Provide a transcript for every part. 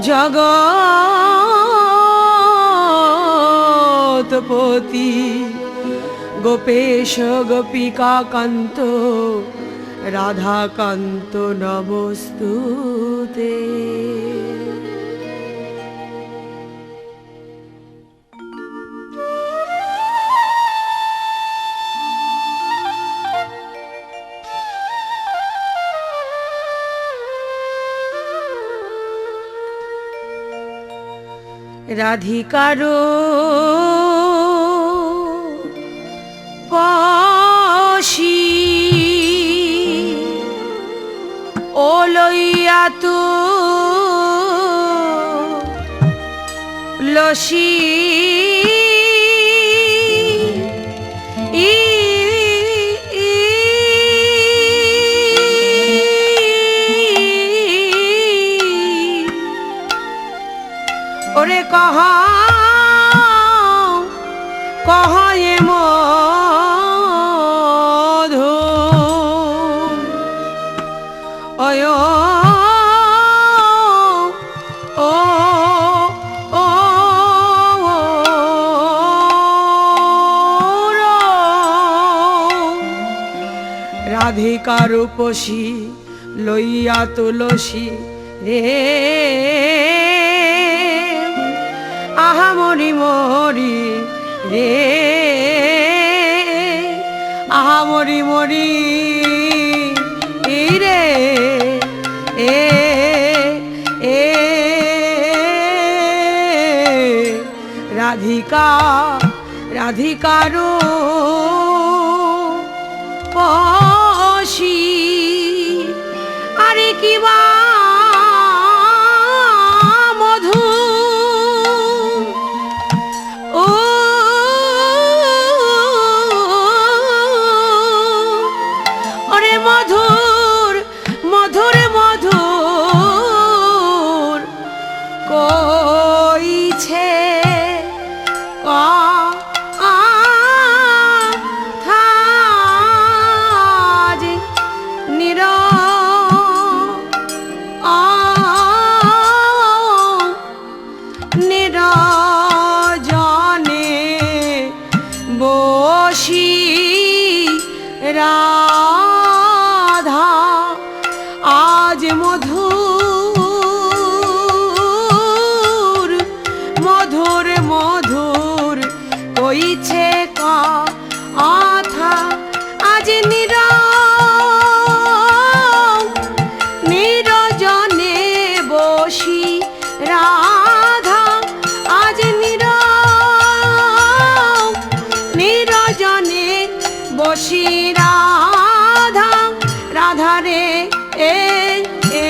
জগৎপতি গোপেশ গোপিকা কান্ত রাধাকান্ত নমস্তুতে। রাধিকারো পশি ও লইয়া তু লসি ওরে কহা কহা এ মধু ওয় ও ও রাধিকার উপসী লইয়া তুলসী রে আহা মরি মরি রে আহা মরি মরি রে এ এ রাধিকা রাধিকারো পশি আরে কিবা রাধা আজ মধুর মধুর মধুর কইছে কথা আজ নিরজনে বসি রাধা আজ নিরজনে বসি রাধা রাধা রে এ এ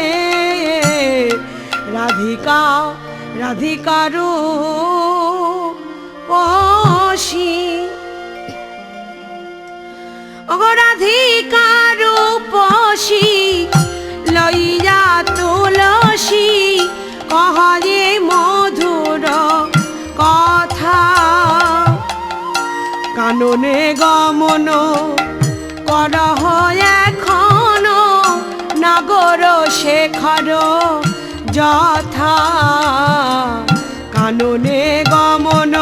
এ রাধিকা রাধিকারো পশি ও রাধিকারো পশি লইয়া তুলসী কহরে মধুর কথা কাননে গমন করহ এখন নাগর শেখর যথা কাননে গমন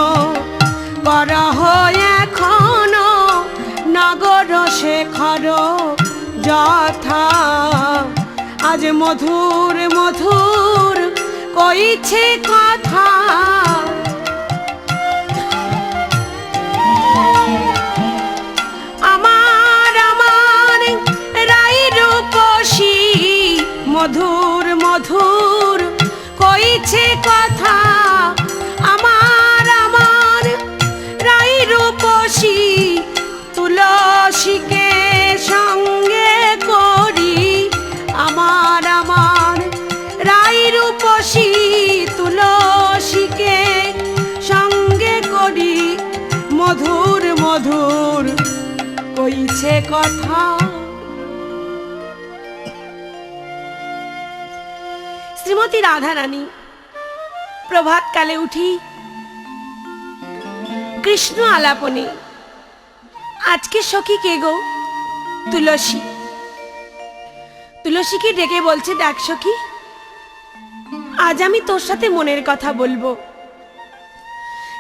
করহ এখন নাগর শেখর যথা আজ মধুর মধুর কইছে কথা মধুর মধুর কইছে কথা আমার আমার রাই রূপসী তুলসীকে সঙ্গে করি আমার আমার রাই রূপসী তুলসীকে সঙ্গে করি মধুর মধুর কইছে কথা। শ্রীমতী রাধা রানী প্রভাত কালে উঠি কৃষ্ণ আলাপনে আজকে সখী কে গো? তুলসী। তুলসীকে ডেকে বলছে, দেখ সখী আজ আমি তোর সাথে মনের কথা বলবো।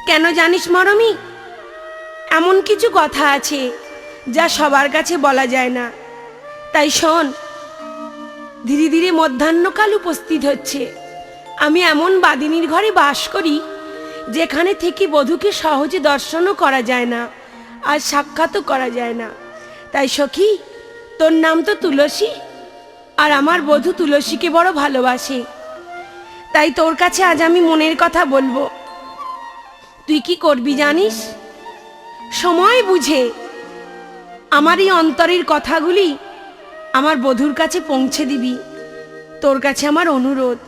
কেন জানিস মরমি, এমন কিছু কথা আছে যা সবার কাছে বলা যায় না। তাই শোন, ধীরে ধীরে মধ্যাহ্নকাল উপস্থিত হচ্ছে। আমি এমন বাদিনীর ঘরে বাস করি যেখানে থেকে বধূকে সহজে দর্শনও করা যায় না, আর সাক্ষাৎও করা যায় না। তাই সখী, তোর নাম তো তুলসী, আর আমার বধূ তুলসীকে বড় ভালোবাসে। তাই তোর কাছে আজ আমি মনের কথা বলবো। তুই কি করবি জানিস? সময় বুঝে আমার এই অন্তরের কথাগুলি আমার বধূর কাছে পৌঁছে দিবি। তোর কাছে আমার অনুরোধ।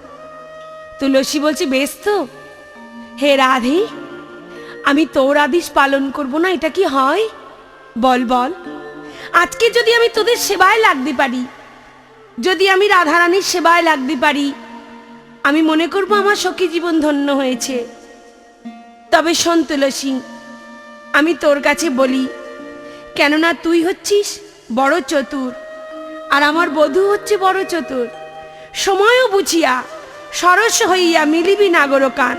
তুলসী বলছে, বেশ তো। হে রাধে, আমি তোর আদেশ পালন করব না, এটা কি হয়? বল বল। আজকে যদি আমি তোদের সেবায় লাগতে পারি, যদি আমি রাধারানীর সেবায় লাগতে পারি, আমি মনে করব আমার সখী জীবন ধন্য হয়েছে। তবে শোন তুলসী, আমি তোর কাছে বলি, কেননা তুই হচ্ছিস বড় চতুর, আর আমার বধূ হচ্ছে বড় চতুর। সময়ও বুঝিয়া সরস হইয়া মিলিবি না গোরকান,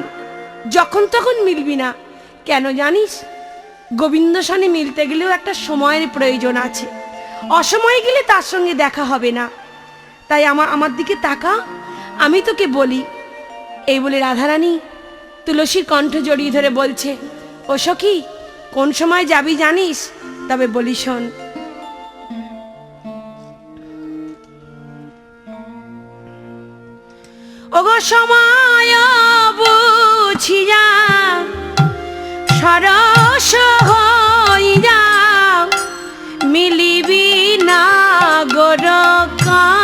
যখন তখন মিলবি না। কেন জানিস? গোবিন্দ সনে মিলতে গেলেও একটা সময়ের প্রয়োজন আছে। অসময়ে গেলে তার সঙ্গে দেখা হবে না। তাই আমার দিকে তাকা, আমি তোকে বলি। এই বলে রাধারানী তুলসীর কণ্ঠ জড়িয়ে ধরে বলছে, ও সখী, কোন সময় যাবি জানিস? তবে বলি শোন। ওগো সময় বুঝিয়া সরস হইয়া মিলিবি না গোরকান।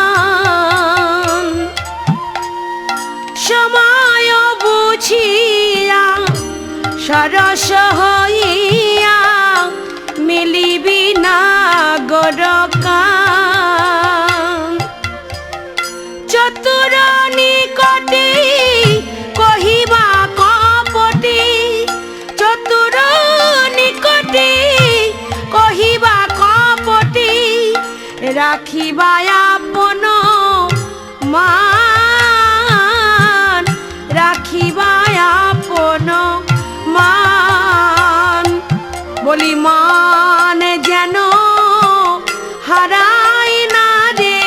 সময় বুঝিয়া সরস হইয়া মিলিবি না গোরকান। চতুর নিকটে কহিবা কপটে, চতুর নিকটে কহিবা কপটে, রাখিবা আপন মান, রাখিবা আপন মান। বলি মান যেন হারাই না রে,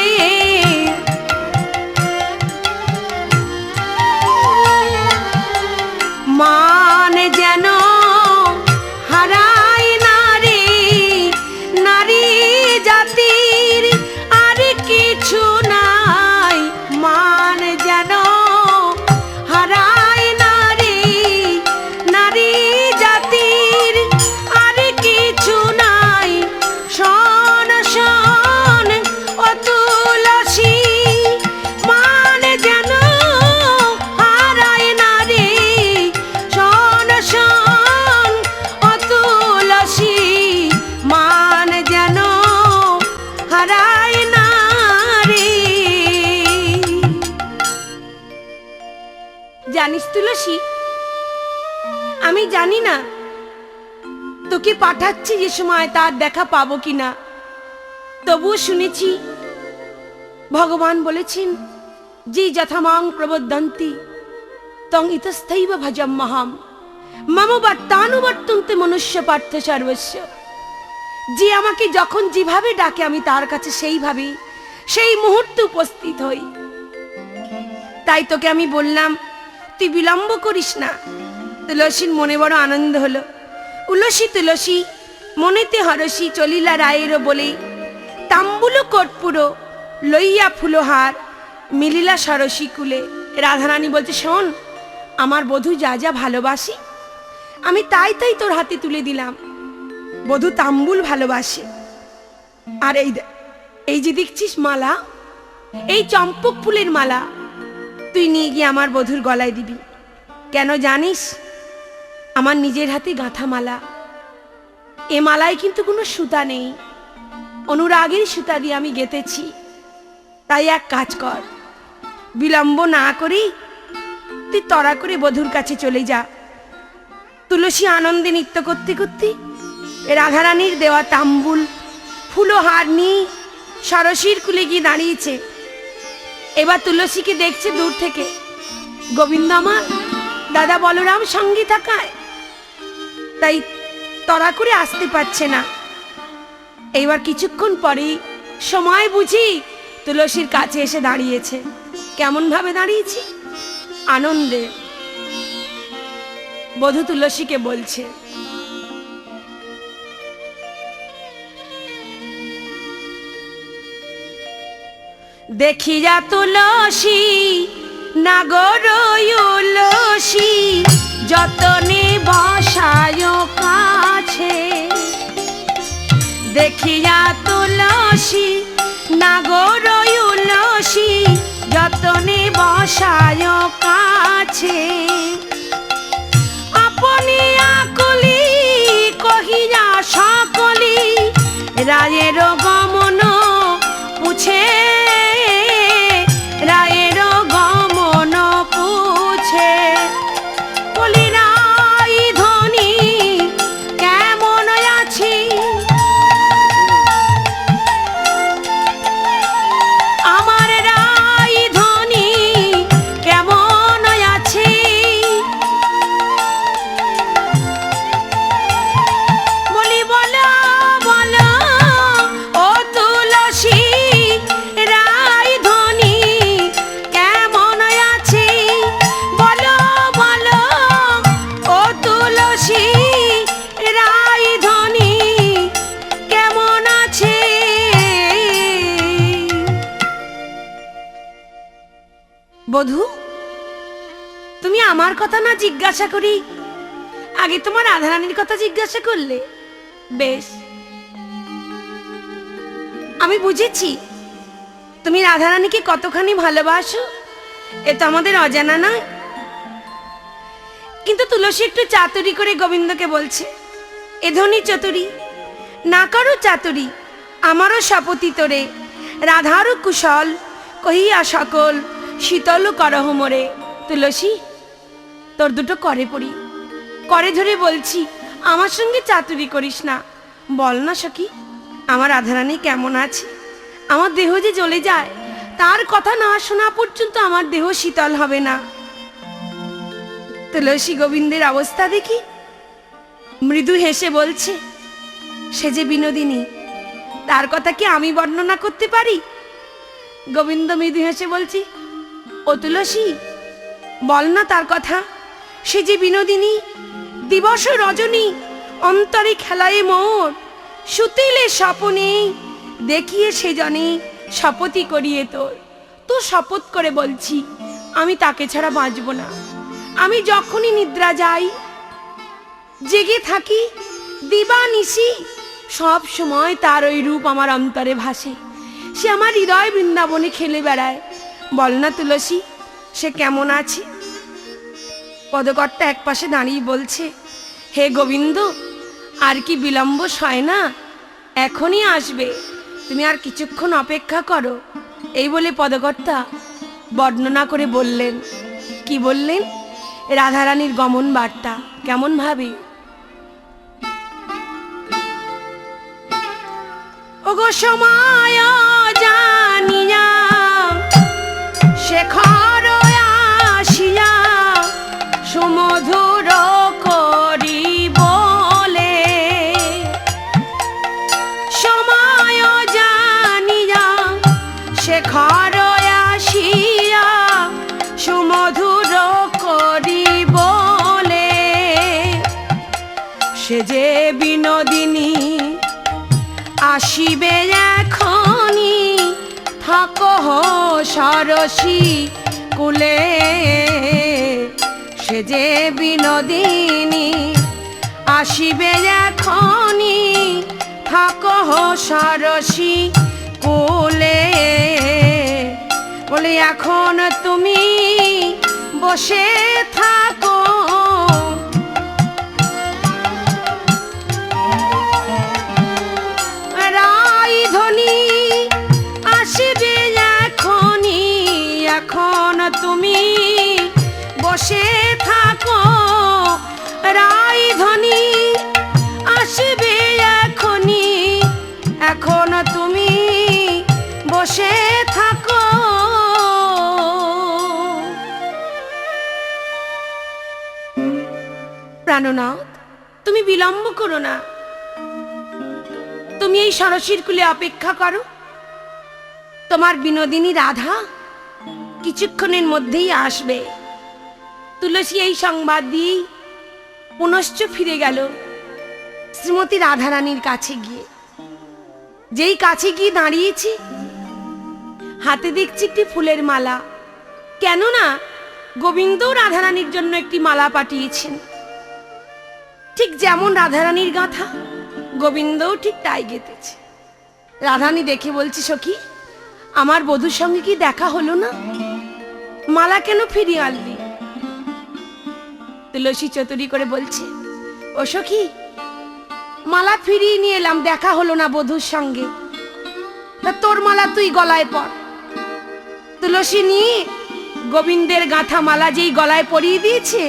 মান যেন হারাই না রে। নারী জাতির আর কিছু নাই, মান যেন হারাই না রে। নারী জাতির আর কিছু নাই। শোন শোন ও তুলসী, মান যেন হারাই না রে। শোন শোন ও তুলসী, মান যেন হারাই না রে। জানিস তুলসী, আমি জানি না তোকে পাঠাচ্ছি যে সময় তার দেখা পাবো কিনা, তবুও শুনেছি ভগবান বলেছেন, যে যথামাং প্রবদন্তি তং ইতস্থৈব ভজম মহাম মম বর্তানুবর্তন্তে মনুষ্য পার্থ সর্বস্ব। যে আমাকে যখন যেভাবে ডাকে আমি তার কাছে সেইভাবে সেই মুহূর্তে উপস্থিত হই। তাই তোকে আমি বললাম, তুই বিলম্ব করিস না। তুলসীর মনে বড় আনন্দ হলো। উলসী তুলসী মনেতে হরসী চলিলা রায়েরও বলে, তাম্বুল কর্পূর লইয়া ফুলহার মিলিলা সরসী কুলে। রাধারানী বলছে, শোন, আমার বধূ যা যা ভালোবাসি আমি তাই তাই তোর হাতে তুলে দিলাম। বধূ তাম্বুল ভালোবাসে। আর এই যে দেখছিস মালা, এই চম্পক ফুলের মালা তুই নিয়ে গিয়ে আমার বধূর গলায় দিবি। কেন জানিস? আমার নিজের হাতে গাঁথা মালা। এ মালায় কিন্তু কোনো সুতা নেই, অনুরাগের সুতা দিয়ে আমি গেঁথেছি। তাই এক কাজ কর, বিলম্ব না করি তুই তড়া করে বধূর কাছে চলে যা। তুলসী আনন্দে নৃত্য করতে করতে রাধারানীর দেওয়া তাম্বুল ফুলহার নিয়ে সরসীর কুলে গিয়ে দাঁড়িয়েছে। এবার তুলসীকে দেখছে দূর থেকে। গোবিন্দ আমার দাদা বলরাম সঙ্গে থাকায় তাই তড়া করে আসতে পারছে না। এইবার কিছুক্ষণ পরেই সময় বুঝি তুলসীর কাছে এসে দাঁড়িয়েছে। কেমন ভাবে দাঁড়িয়েছি? আনন্দে। বধূ তুলসীকে বলছে, দেখিয়া তুলসী নাগর উলসী যতনে বসায় কাছে। দেখিয়া তুলসী নাগর উলসী যতনে বসায় কাছে। আপনি আকুলি কহিয়া সকলি রায়ের গমন পুছে। রায়ের গমন পুছে। বলি রাই ধনী কেমন আছি? আমার রাই ধনী কেমন আছি? বলি বলো বলো ও তুলসী রাই ধনী কেমন আছি? বলো বলো ও তুলসী রাই ধনী কেমন আছে? বধূ, তুমি আমার কথা না জিজ্ঞাসা করি আগে তোমার রাধারানীর কথা জিজ্ঞাসা করলে। বেশ, আমি বুঝেছি তুমি রাধারানীকে কতখানি ভালোবাসো, এ তো আমাদের অজানা নয়। কিন্তু তুলসী একটু চাতুরি করে গোবিন্দকে বলছে, এ ধনী চতুরি না করো চাতুরি, আমারও শপথি তোরে রাধারও কুশল কহিয়া সকল শীতল করহ মোরে। তুলসী, তোর দুটো করে পড়ি, করে ধরে বলছি আমার সঙ্গে চাতুরি করিস না। বল না সখী, আমার রাধারানী কেমন আছে? আমার দেহ যে জ্বলে যায়, তার কথা না শোনা পর্যন্ত আমার দেহ শীতল হবে না। তুলসী গোবিন্দের অবস্থা দেখি মৃদু হেসে বলছে, সে যে বিনোদিনী, তার কথা কি আমি বর্ণনা করতে পারি? গোবিন্দ মৃদু হেসে বলছি, ও তুলসী বল না তার কথা। সে যে বিনোদিনী, দিবস রজনী অন্তরে খেলায় মোর, সুতিলে স্বপনে দেখিয়ে সে জনে শপথি করিয়ে তোর। তো শপথ করে বলছি আমি তাকে ছাড়া বাঁচব না। আমি যখনই নিদ্রা যাই, জেগে থাকি, দিবা নিশি, সব সময় তার ওই রূপ আমার অন্তরে ভাসে। সে আমার হৃদয় বৃন্দাবনে খেলে বেড়ায়। বল না তুলসী, সে কেমন আছে? পদকর্তা এক পাশে দাঁড়িয়ে বলছে, হে গোবিন্দ, আর কি বিলম্ব সয় না, এখনই আসবে, তুমি আর কিছুক্ষণ অপেক্ষা করো। এই বলে পদকর্তা বর্ণনা করে বললেন। কি বললেন? রাধারানীর গমন বার্তা। কেমন ভাবে? ওগো সময় জানিয়া শেখর আসিয়া সুমধুর করি বলে। সময় জানিয়া শেখর আসিয়া সুমধুর করি বলে। সে যে বিনোদিনী আসিবে এখনি, থাকো সরসী কুলে। সে যে বিনোদিনী আসিবে এখনি, থাকো সরসী কুলে। বলে এখন তুমি বসে থাকো, রাই ধনী আসিবে এখনি। এখন তুমি বসে থাকো, রাই ধনী আসিবে এখনি। এখন তুমি বসে থাকো। প্রাণনাথ, তুমি বিলম্ব করো না, তুমি এই ষড়শীর কূলে অপেক্ষা করো। তোমার বিনোদিনী রাধা কিছুক্ষণের মধ্যেই আসবে। তুলসী এই সংবাদ দিয়েই পুনশ্চ ফিরে গেল শ্রীমতী রাধারানীর কাছে গিয়ে। যেই কাছে গিয়ে দাঁড়িয়েছি, হাতে দেখছি একটি ফুলের মালা। কেননা গোবিন্দও রাধারানীর জন্য একটি মালা পাঠিয়েছেন। ঠিক যেমন রাধারানীর গাথা, গোবিন্দও ঠিক তাই গেতেছে। রাধারানী দেখে বলছে, সখী, আমার বধূর সঙ্গে কি দেখা হলো না? মালা কেন ফিরিয়ে আনলি? তুলসী চতুরি করে বলছে, ও সখী, মালা ফিরিয়ে নিয়ে এলাম, দেখা হলো না বধূর সঙ্গে। তা তোর মালা তুই গলায় পর। তুলসী নিয়ে গোবিন্দের গাঁথা মালা যেই গলায় পরিয়ে দিয়েছে,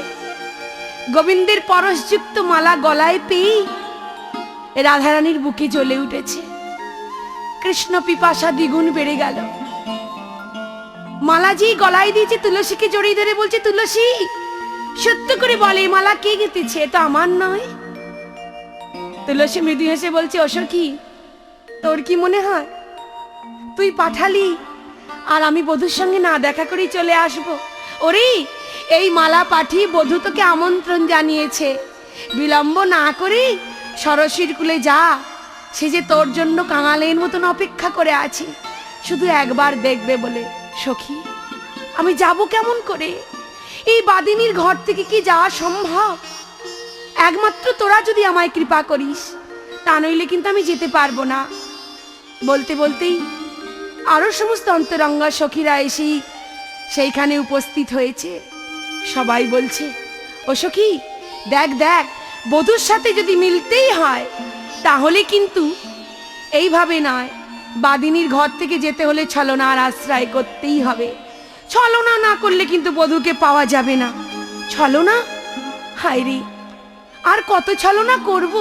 গোবিন্দের পরশযুক্ত মালা গলায় পেয়েই রাধারানীর বুকে জ্বলে উঠেছে। কৃষ্ণ পিপাসা দ্বিগুণ বেড়ে গেল। মালা যেই গলায় দিয়েছে, তুলসীকে জড়িয়ে ধরে বলছে, তুলসী, সত্য করে বলে এই মালা কে গেঁথেছে? এটা আমার নয়। তুলসী মৃদু হেসে বলছে, ও সখী, তোর কি মনে হয় তুই পাঠালি আর আমি বধূর সঙ্গে না দেখা করেই চলে আসবো? ওরে, এই মালা পাঠিয়ে বধূ তোকে আমন্ত্রণ জানিয়েছে, বিলম্ব না করে ষড়শীর কূলে যা। সে যে তোর জন্য কাঙালের মতন অপেক্ষা করে আছে, শুধু একবার দেখবে বলে। সখী, আমি যাব কেমন করে? এই বাদিনীর ঘর থেকে কি যাওয়া সম্ভব? একমাত্র তোরা যদি আমায় কৃপা করিস, তা নইলে কিন্তু আমি যেতে পারবো না। বলতে বলতেই আরো সমস্ত অন্তরঙ্গা সখীরা এসেই সেইখানে উপস্থিত হয়েছে। সবাই বলছে, ও সখী, দেখ দেখ, বধূর সাথে যদি মিলতেই হয় তাহলে কিন্তু এইভাবে নয়, বাদিনীর ঘর থেকে যেতে হলে ছলনার আশ্রয় করতেই হবে। ছলনা না করলে কিন্তু বধূকে পাওয়া যাবে না। ছলনা? হায় রে, আর কত ছলনা করব?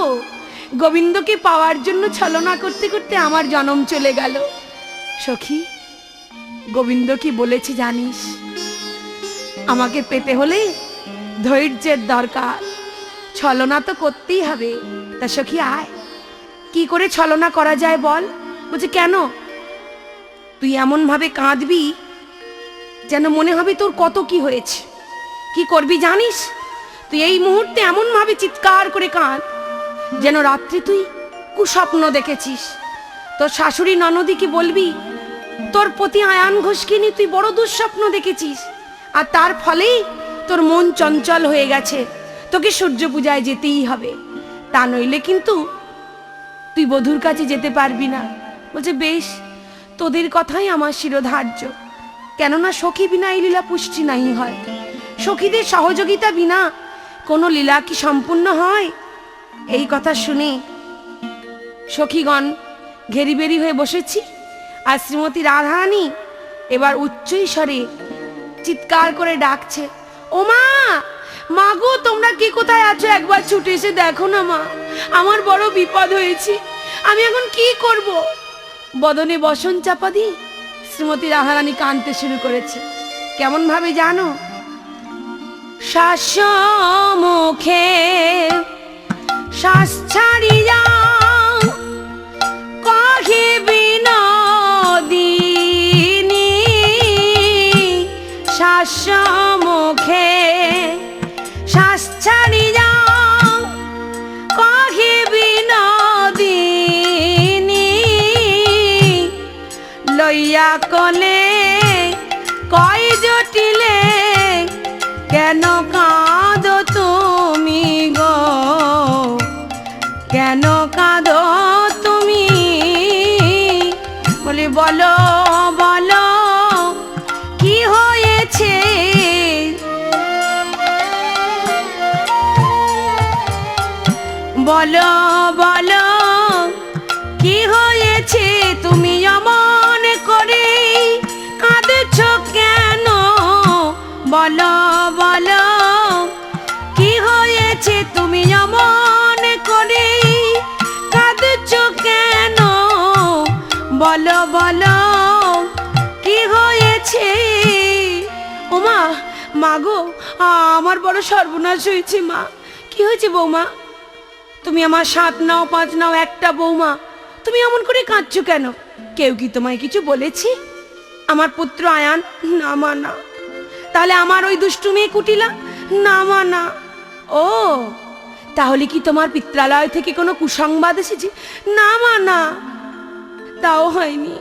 গোবিন্দকে পাওয়ার জন্য ছলনা করতে করতে আমার জন্ম চলে গেল। সখী, গোবিন্দ কি বলেছে জানিস? আমাকে পেতে হলে ধৈর্যের দরকার, ছলনা তো করতেই হবে। তা সখী, আয়, কি করে ছলনা করা যায় বল? বলছে, কেন? তুই এমন ভাবে কাঁদবি যেন মনে হবে তোর কত কি হয়েছে। কি করবি জানিস? তুই এই মুহূর্তে এমন ভাবে চিৎকার করে কাঁদ যেন রাত্রে তুই কুস্বপ্ন দেখেছিস। তোর শাশুড়ি ননদীকে বলবি তোর প্রতি আয়ান ঘোষকে নিয়ে তুই বড় দুঃস্বপ্ন দেখেছিস, আর তার ফলেই তোর মন চঞ্চল হয়ে গেছে। তোকে সূর্য পূজায় যেতেই হবে, তা নইলে কিন্তু তুই বধূর কাছে যেতে পারবি না। বলছে, বেশ, তোদের কথাই আমার শিরোধার্য। কেননা সখী বিনা এই লীলা পুষ্টি নাই হয়। সখীদের সহযোগিতা বিনা কোনো লীলা কি সম্পূর্ণ হয়? এই কথা শুনে সখীগণ ঘেরিবেরি হয়ে বসেছি। আর শ্রীমতী রাধারানী এবার উচ্চই স্বরে চিৎকার করে ডাকছে, ও মা, মা গো, তোমরা কে কোথায় আছো? একবার ছুটে এসে দেখো না মা, আমার বড় বিপদ হয়েছে, আমি এখন কি করব? বদনে বসন চাপা দি শ্রীমতী রাধারানী কাঁদতে শুরু করেছে। কেমন ভাবে জানো? শ্বাস মুখে শ্বাস ছাড়িয়া কহে বিনোদিনী, শ্বাস মুখে শ্বাস ছাড়িয়া কহে বিনোদিনী, লইয়া কলে কয় জটিলে কেন কাঁদো তুমি গো, কেন কাঁদো তুমি? বলে, বলো বলো কি হয়েছে? বলো বলো কি হয়েছে? তুমি অমন করে কাঁদছো কেন? বলো বলো কি হয়েছে? তুমি অমন করে কাঁদছো কেন? বলো বলো কি হয়েছে? ওমা, মা গো, আমার বড় সর্বনাশ হয়েছে মা। কি হয়েছে বৌমা? তুমি আমার 7 নাও 5 নাও একটা বৌমা, তুমি এমন করে কাঁদছো কেন? কেউ কি তোমায় কিছু বলেছে? আমার পুত্র আয়ান? না মা না। তাহলে আমার ওই দুষ্টু মেয়ে কুটিলা? না মা না। ও তাহলে কি তোমার পিত্রালয় থেকে কোনো কুসংবাদ এসেছে? না মা না, তাও হয়নি।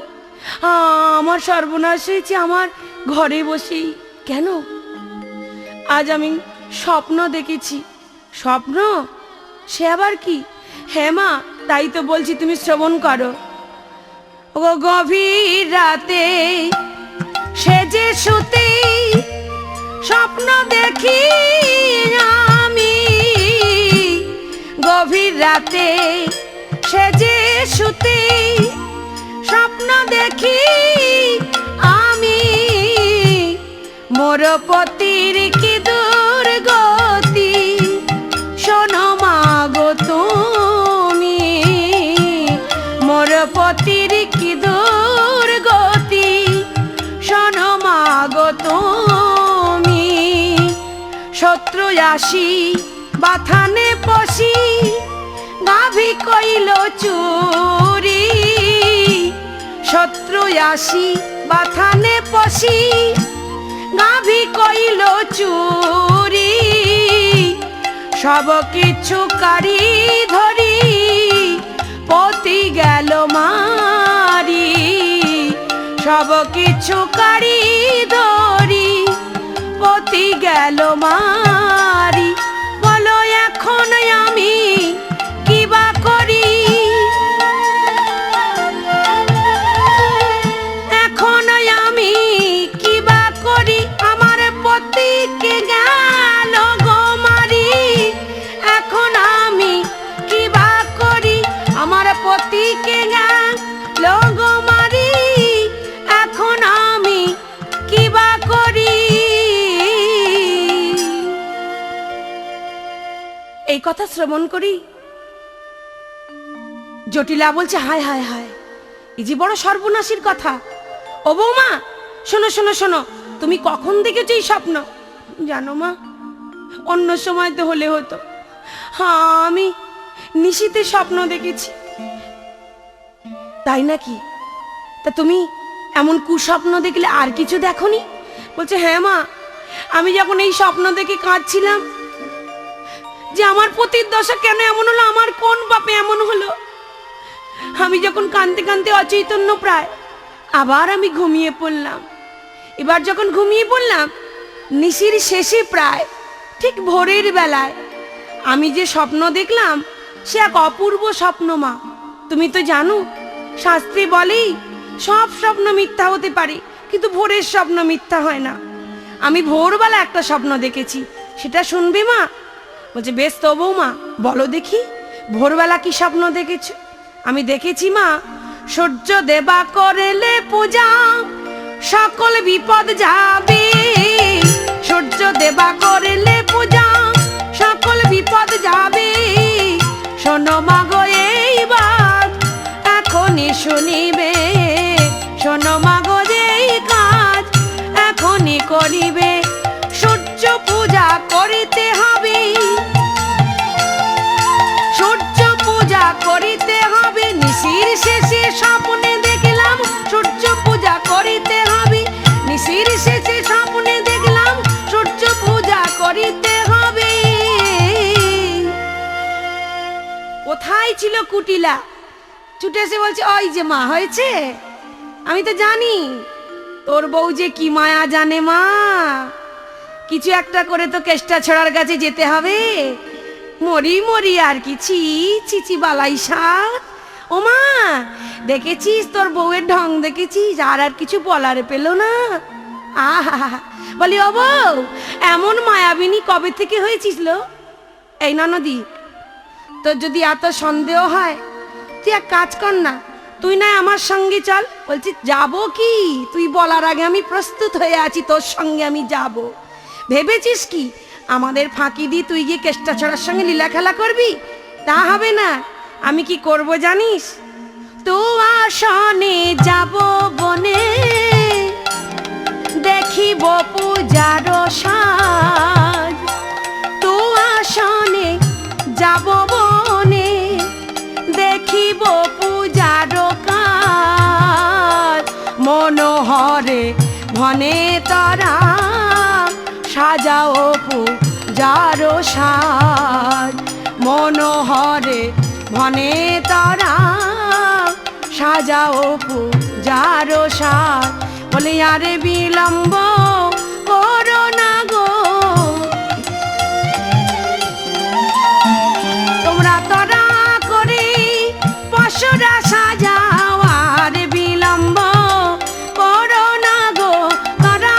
আমার সর্বনাশ হয়েছে আমার ঘরে বসেই। কেন? আজ আমি স্বপ্ন দেখেছি। স্বপ্ন? সে আবার কি? হ্যাঁ মা, তাই তো বলছি, তুমি শ্রবণ করো। ও গভীর রাতে সেজে শুতে স্বপ্ন দেখি আমি, গভীর রাতে সেজে শুতে স্বপ্ন দেখি আমি, মোর পতির কি দুর্গতি শোনো মা গো তুমি, মোর পতির কি দুর্গতি শোনো মা গো তুমি। শত্রু আসি বাথানে পশি গাভী কইল চুরি, শত্রু আসি বাথানে পশি গাভী কইল চুরি, সব কিছু কারি ধরি পতি গেল মারি, সব কিছু কারি ধরি পতি গেল মারি। বলো এখন আমি কি বা করি, এখন আমি কি বা করি, আমার পতিকে গেল গো মারি, এখন আমি কি বা করি, আমার পতিকে গেল গো মারি, এখন আমি কি বা করি। এই কথা শ্রবণ করি জটিলা বলছে, হায় হায় হায়, এই যে বড় সর্বনাশীর কথা। ও বৌমা শোনো শোনো শোনো, তুমি কখন দেখেছো এই স্বপ্ন? জানো মা, অন্য সময় তো হলে হতো, আমি নিশীতে স্বপ্ন দেখেছি। তাই নাকি? তা তুমি এমন কুস্বপ্ন দেখলে আর কিছু দেখোনি? বলছে, হ্যাঁ মা, আমি যখন এই স্বপ্ন দেখে কাঁদছিলাম যে আমার পতির দশা কেন এমন হলো, আমার কোন পাপে এমন হলো, আমি যখন কাঁদতে কাঁদতে অচৈতন্য প্রায়, আবার আমি ঘুমিয়ে পড়লাম। এবার যখন ঘুমিয়ে পড়লাম, নিশির শেষে প্রায় ঠিক ভোরের বেলায় আমি যে স্বপ্ন দেখলাম সে এক অপূর্ব স্বপ্ন মা। তুমি তো জানো শাস্ত্রে বলেই সব স্বপ্ন মিথ্যা হতে পারে, কিন্তু ভোরের স্বপ্ন মিথ্যা হয় না। আমি ভোরবেলা একটা স্বপ্ন দেখেছি, সেটা শুনবে মা? বলছে, বেশ তো বৌমা, বলো দেখি ভোরবেলা কি স্বপ্ন দেখেছ? আমি দেখেছি মা, সূর্য দেবা করলে পূজা সকল বিপদ যাবে, সূর্য দেবা করলে পূজা সকল বিপদ যাবে, শোনো মা গো এইবার এখনই শুনিবে, শোনো মা গো এই কাজ এখনই করিবে, সূর্য পূজা করিতে হবে, সূর্য পূজা করিতে হবে, নিশির শেষে স্বপ্নে দেখলাম সূর্য পূজা করিতে হবে, নিশির শেষে স্বপ্নে দেখলাম সূর্য পূজা করিতে হবে। কোথায় ছিল কুটিলা? ছুটে এসে বলছে, ওই যে মা, হয়েছে, আমি তো জানি তোর বউ যে কি মায়া জানে মা, কিছু একটা করে তো কেষ্টা ছড়ার কাছে যেতে হবে, মরি মরি আর কি। ছি ছি বালাই সাত। ও মা, দেখেছিস তোর বউয়ের ঢং দেখেছিস? আর কিছু বলার পেল না। আহা, বলি ও বউ, এমন মায়াবিনী কবে থেকে হয়েছিস লো? এই ননদি, তোর যদি এত সন্দেহ হয় তুই এক কাজ কর না, তুই না আমার সঙ্গে চল। বলছি, যাবো কি? তুই বলার আগে আমি প্রস্তুত হয়ে আছি, তোর সঙ্গে আমি যাব। ভেবেছিস কি আমাদের ফাঁকি দিয়ে তুই গিয়ে কেষ্টা ছড়ার সঙ্গে লীলা খেলা করবি? তা হবে না। আমি কি করব জানিস? তো আসনে যাব বনে, দেখিব পূজার সাজ, তো আসনে ভনে তারা সাজাও পূজার সার, বলে আরে বিলম্ব করো না গো, তোমরা তরা করে পশুরা সাজাও, আর বিলম্ব করো না গো, তরা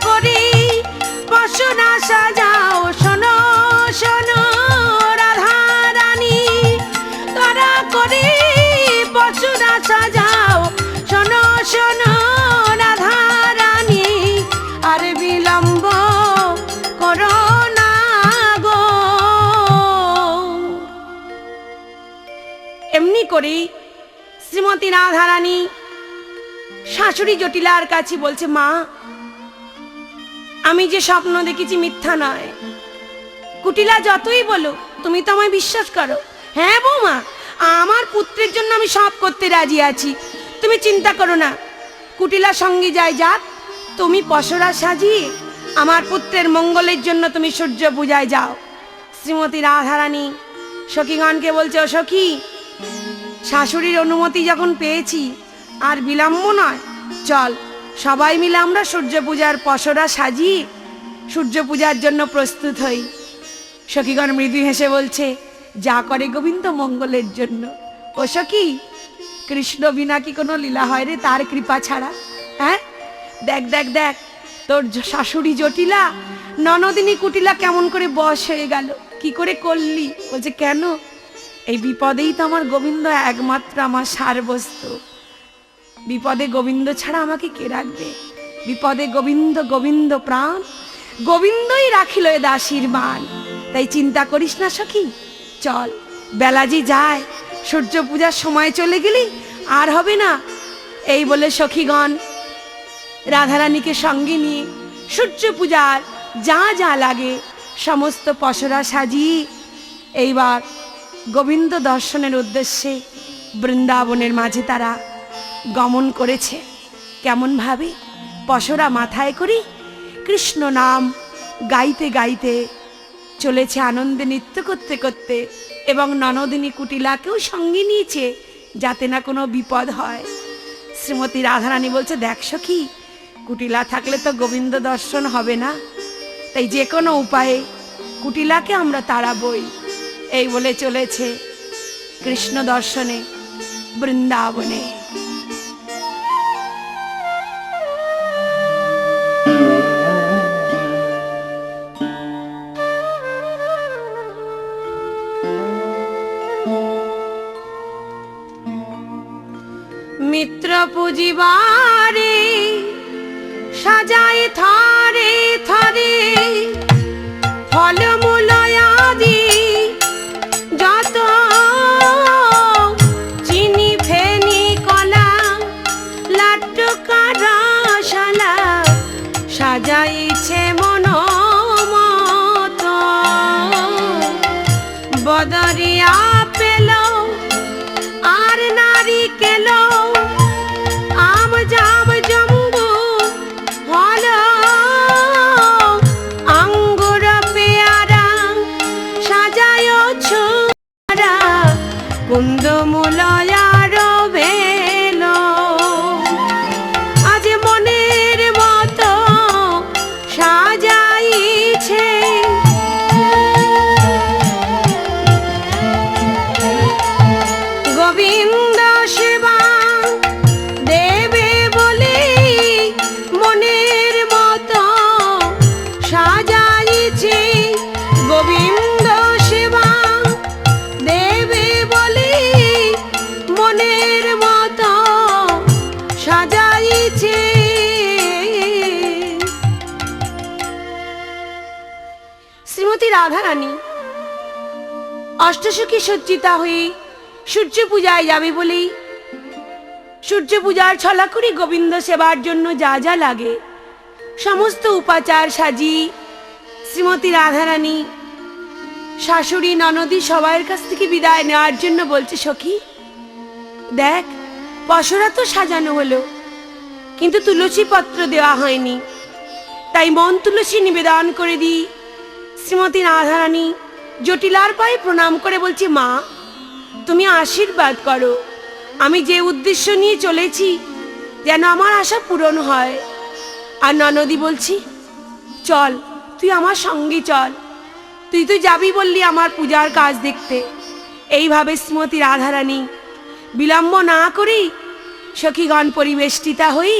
করে পশুরা সাজাও। শোনো শোনো রাধা রানী, তরা করে পশুরা সাজাও, শোনো শোনো রাধা রানী, আর বিলম্ব করো না গো। এমনি করেই শ্রীমতী রাধা রানী শাশুড়ি জটিলার কাছে বলছে, মা আমি যে স্বপ্ন দেখেছি মিথ্যা নয়। কুটিলা যতই বলো তুমি তো আমায় বিশ্বাস করো। হ্যাঁ বৌমা, আমার পুত্রের জন্য আমি সব করতে রাজি আছি, তুমি চিন্তা করো না। কুটিলা সঙ্গে যায় যাক, তুমি পসরা সাজিয়ে আমার পুত্রের মঙ্গলের জন্য তুমি সূর্য পূজায় যাও। শ্রীমতী রাধারানী সখীগণকে বলছে, ও সখী, শাশুড়ির অনুমতি যখন পেয়েছি আর বিলম্ব নয়, চল সবাই মিলে আমরা সূর্য পূজার পসরা সাজিয়ে সূর্য পূজার জন্য প্রস্তুত হই। সখীগণ মৃদু হেসে বলছে, যা করে গোবিন্দ মঙ্গলের জন্য। ও সখী, কৃষ্ণ বিনা কি কোনো লীলা হয় রে, তার কৃপা ছাড়া? হ্যাঁ, দেখ দেখ দেখ, তোর শাশুড়ি জটিলা ননদিনী কুটিলা কেমন করে বশ হয়ে গেল, কি করে করলি? বলছে, কেন? এই বিপদেই তো আমার গোবিন্দ একমাত্র আমার সারবস্তু। বিপদে গোবিন্দ ছাড়া আমাকে কে রাখবে? বিপদে গোবিন্দ, গোবিন্দ প্রাণ, গোবিন্দই রাখিল এ দাসীর মান। তাই চিন্তা করিস না সখী, চল, বেলা যে যায়, সূর্য পূজার সময় চলে গেলি আর হবে না। এই বলে সখীগণ রাধারানীকে সঙ্গে নিয়ে সূর্য পূজার যা যা লাগে সমস্ত পসরা সাজিয়ে এইবার গোবিন্দ দর্শনের উদ্দেশ্যে বৃন্দাবনের মাঝে তারা গমন করেছে। কেমন ভাবে? পসরা মাথায় করি কৃষ্ণ নাম গাইতে গাইতে চলেছে, আনন্দে নৃত্য করতে করতে, এবং ননদিনী কুটিলাকেও সঙ্গে নিয়েছে যাতে না কোনো বিপদ হয়। শ্রীমতী রাধারানী বলছে, দেখ সখী, কুটিলা থাকলে তো গোবিন্দ দর্শন হবে না, তাই যে কোনো উপায়ে কুটিলাকে আমরা তাড়াবই। এই বলে চলেছে কৃষ্ণ দর্শনে বৃন্দাবনে। মিত্র পুজিবারে সাজায় থারে থারে ফলমূল আদি যত, চিনি ফেনি কলা লাড্ডু কারশালা সাজাইছে মনোমত, বদরিয়া পেল আর নারিকেল, আম জাম জম্বু ফল, আঙ্গুর পেয়ারা সাজায় ছোরা, কুন্দমূল আর বেল, আজ মনের মতো সাজাইছে গোবিন্দ সেবা দেবে বলে, মনের মতো সাজাইছে গোবিন্দ সেবা দেবে বলে, মনের মতো সাজাইছে। শ্রীমতী রাধারানী অষ্টসখী সজ্জিতা হয়ে সূর্য পূজায় যাবে বলেই সূর্য পূজার ছলা করে গোবিন্দ সেবার জন্য যা যা লাগে সমস্ত উপাচার সাজি শ্রীমতী রাধারানী শাশুড়ি ননদি সবাইয়ের কাছ থেকে বিদায় নেওয়ার জন্য বলছে, সখী দেখ, পসরা তো সাজানো হলো, কিন্তু তুলসী পত্র দেওয়া হয়নি, তাই মন তুলসী নিবেদন করে দিই। শ্রীমতী রাধারানী জটিলার পায়ে প্রণাম করে বলছে, মা তুমি আশীর্বাদ করো, আমি যে উদ্দেশ্য নিয়ে চলেছি যেন আমার আশা পূরণ হয়। আর ননদী বলছি, চল তুই আমার সঙ্গে চল, তুই তো যাবি বললি আমার পূজার কাজ দেখতে। এইভাবে শ্রীমতী রাধারানী বিলম্ব না করেই সখীগণ পরিবেষ্টিতা হই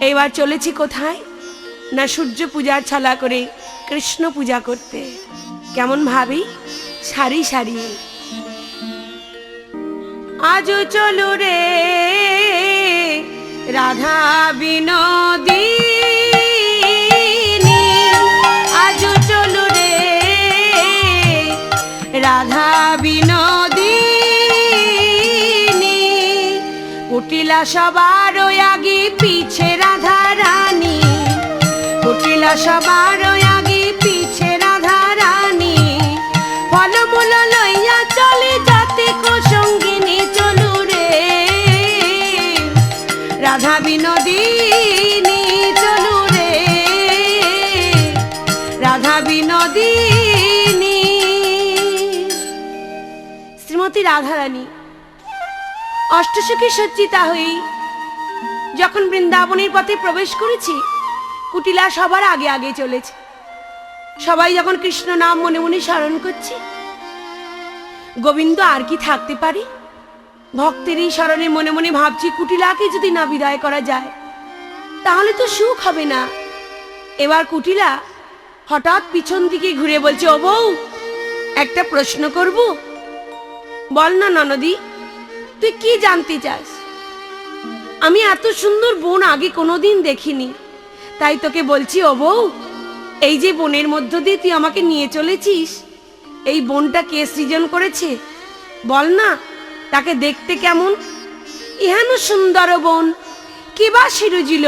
এইবার চলেছি কোথায় না সূর্য পূজার ছলা করে কৃষ্ণ পূজা করতে। কেমন ভাবি, সারি সারি। আজও চলো রে রাধা বিনোদিনী, আজও চলো রে রাধা বিনোদিনী, কুটিলা সবার আগে পিছে রাধা রানী, কুটিলা সবার আগে পিছে রাধা রানী, ফলমূল লইয়া চলে যাতে সঙ্গিনী, চলু রে রাধা বিনোদিনী, চলু রে রাধা বিনোদিনী। শ্রীমতী রাধারানী অষ্টসখী সজ্জিতা হই যখন বৃন্দাবনের পথে প্রবেশ করেছি, কুটিলা সবার আগে আগে চলেছে। সবাই যখন কৃষ্ণ নাম মনে মনে স্মরণ করছে, গোবিন্দ আর কি থাকতে পারে? ভক্তের এই স্মরণে মনে মনে ভাবছি, কুটিলাকে যদি না বিদায় করা যায় তাহলে তো সুখ হবে না। এবার কুটিলা হঠাৎ পিছন দিকে ঘুরে বলছে, ও বউ, একটা প্রশ্ন করব? বল না ননদি, তুই কি জানতে চাস? আমি এত সুন্দর বোন আগে কোনোদিন দেখিনি, তাই তোকে বলছি ও বউ, এই যে বনের মধ্য দিয়ে তুই আমাকে নিয়ে চলেছিস, এই বনটা কে সৃজন করেছে বল না? তাকে দেখতে কেমন? ইহান সুন্দর বন কে বা সিরুজিল,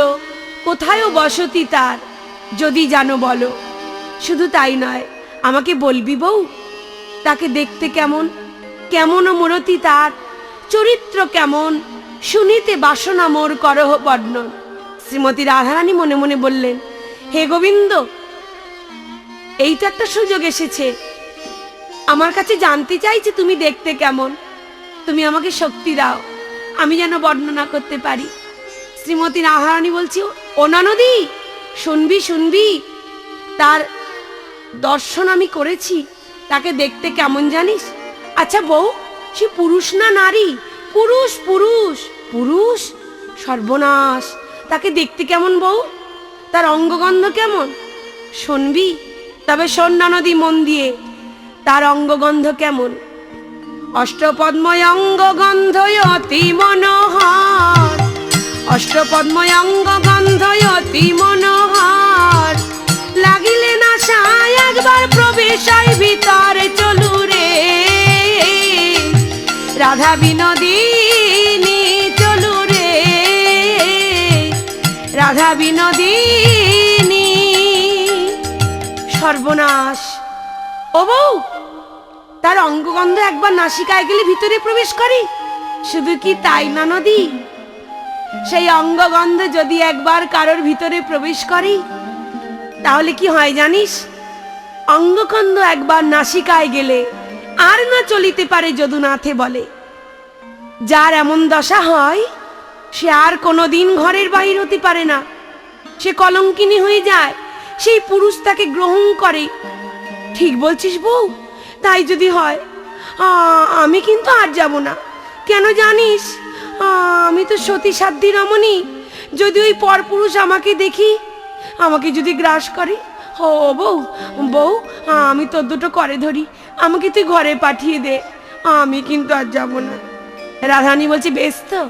কোথায় বসতি তার, যদি জানো বলো। শুধু তাই নয়, আমাকে বলবি বউ, তাকে দেখতে কেমন, কেমন মূরতি তার, চরিত্র কেমন, শুনিতে বাসনা মোর করহ বর্ণন। শ্রীমতী রাধারানী মনে মনে বললেন, হে গোবিন্দ, এই তো একটা সুযোগ এসেছে, আমার কাছে জানতে চাইছে তুমি দেখতে কেমন, তুমি আমাকে শক্তি দাও, আমি যেন বর্ণনা করতে পারি। শ্রীমতী রাধারানী বলছি, ও ননদি, শুনবি শুনবি, তার দর্শন আমি করেছি, তাকে দেখতে কেমন জানিস? আচ্ছা বউ, সে পুরুষ না নারী? পুরুষ পুরুষ পুরুষ। সর্বনাশ, তাকে দেখতে কেমন বউ? তার অঙ্গগন্ধ কেমন? শুনবি? তবে শোন ননদি মন দিয়ে, তার অঙ্গগন্ধ কেমন? অষ্টপদ্ময় অঙ্গগন্ধ অতি মনোহর, অষ্টপদ্ময় অঙ্গগন্ধ অতি মনোহর, লাগিলে না সায় একবার প্রবেশ হয় ভিতরে, চলু রে রাধা বিনোদিনী, চলু রে রাধা বিনোদিনী। সর্বনাশ, ও বউ, তার অঙ্গগন্ধ একবার নাসিকায় গেলে ভিতরে প্রবেশ করে। শুধু কি তাই না নদী, সেই অঙ্গগন্ধ যদি একবার কারোর ভিতরে প্রবেশ করে তাহলে কি হয় জানিস? অঙ্গগন্ধ একবার নাসিকায় গেলে আর না চলিতে পারে যদুনাথে বলে। যার এমন দশা হয় সে আর কোনোদিন ঘরের বাহির হতে পারে না, সে কলঙ্কিনী হয়ে যায়, সেই পুরুষ তাকে গ্রহণ করে। ঠিক বলছিস বউ, তাই যদি হয় আমি কিন্তু আর যাব না। কেন জানিস? আমি তো সতী সাধ্যী রমণী, যদি ওই পরপুরুষ আমাকে দেখি, আমাকে যদি গ্রাস করে, ও বউ বউ, আমি তোর দুটো করে ধরি, আমাকে তুই ঘরে পাঠিয়ে দে, আমি কিন্তু আর যাব না। রাধারানী বলছে, বেশ তো,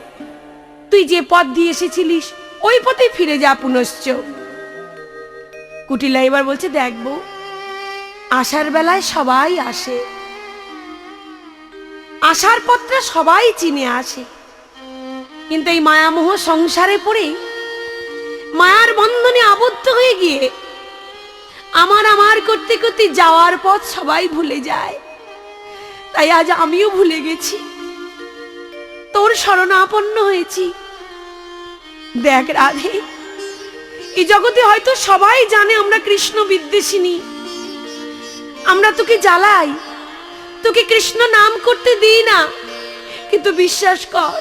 তুই যে পথ দিয়ে এসেছিলিস ওই পথে ফিরে যা পুনশ্চ। কুটিলা এবার বলছে, দেখ বউ, আসার বেলায় সবাই আসে, আসার পথটা সবাই চিনে আসে, কিন্তু এই মায়ামোহ সংসারে পড়ে মায়ার বন্ধনে আবদ্ধ হয়ে গিয়ে আমার আমার করতে করতে যাওয়ার পথ সবাই ভুলে যায়। তাই আজ আমিও ভুলে গেছি, তোর শরণাপন্ন হয়েছি। দেখ রাধে, এই জগতে হয়তো সবাই জানে আমরা কৃষ্ণ বিদ্বেষিনী, আমরা তোকে জ্বালাই, তোকে কৃষ্ণ নাম করতে দিই না, কিন্তু বিশ্বাস কর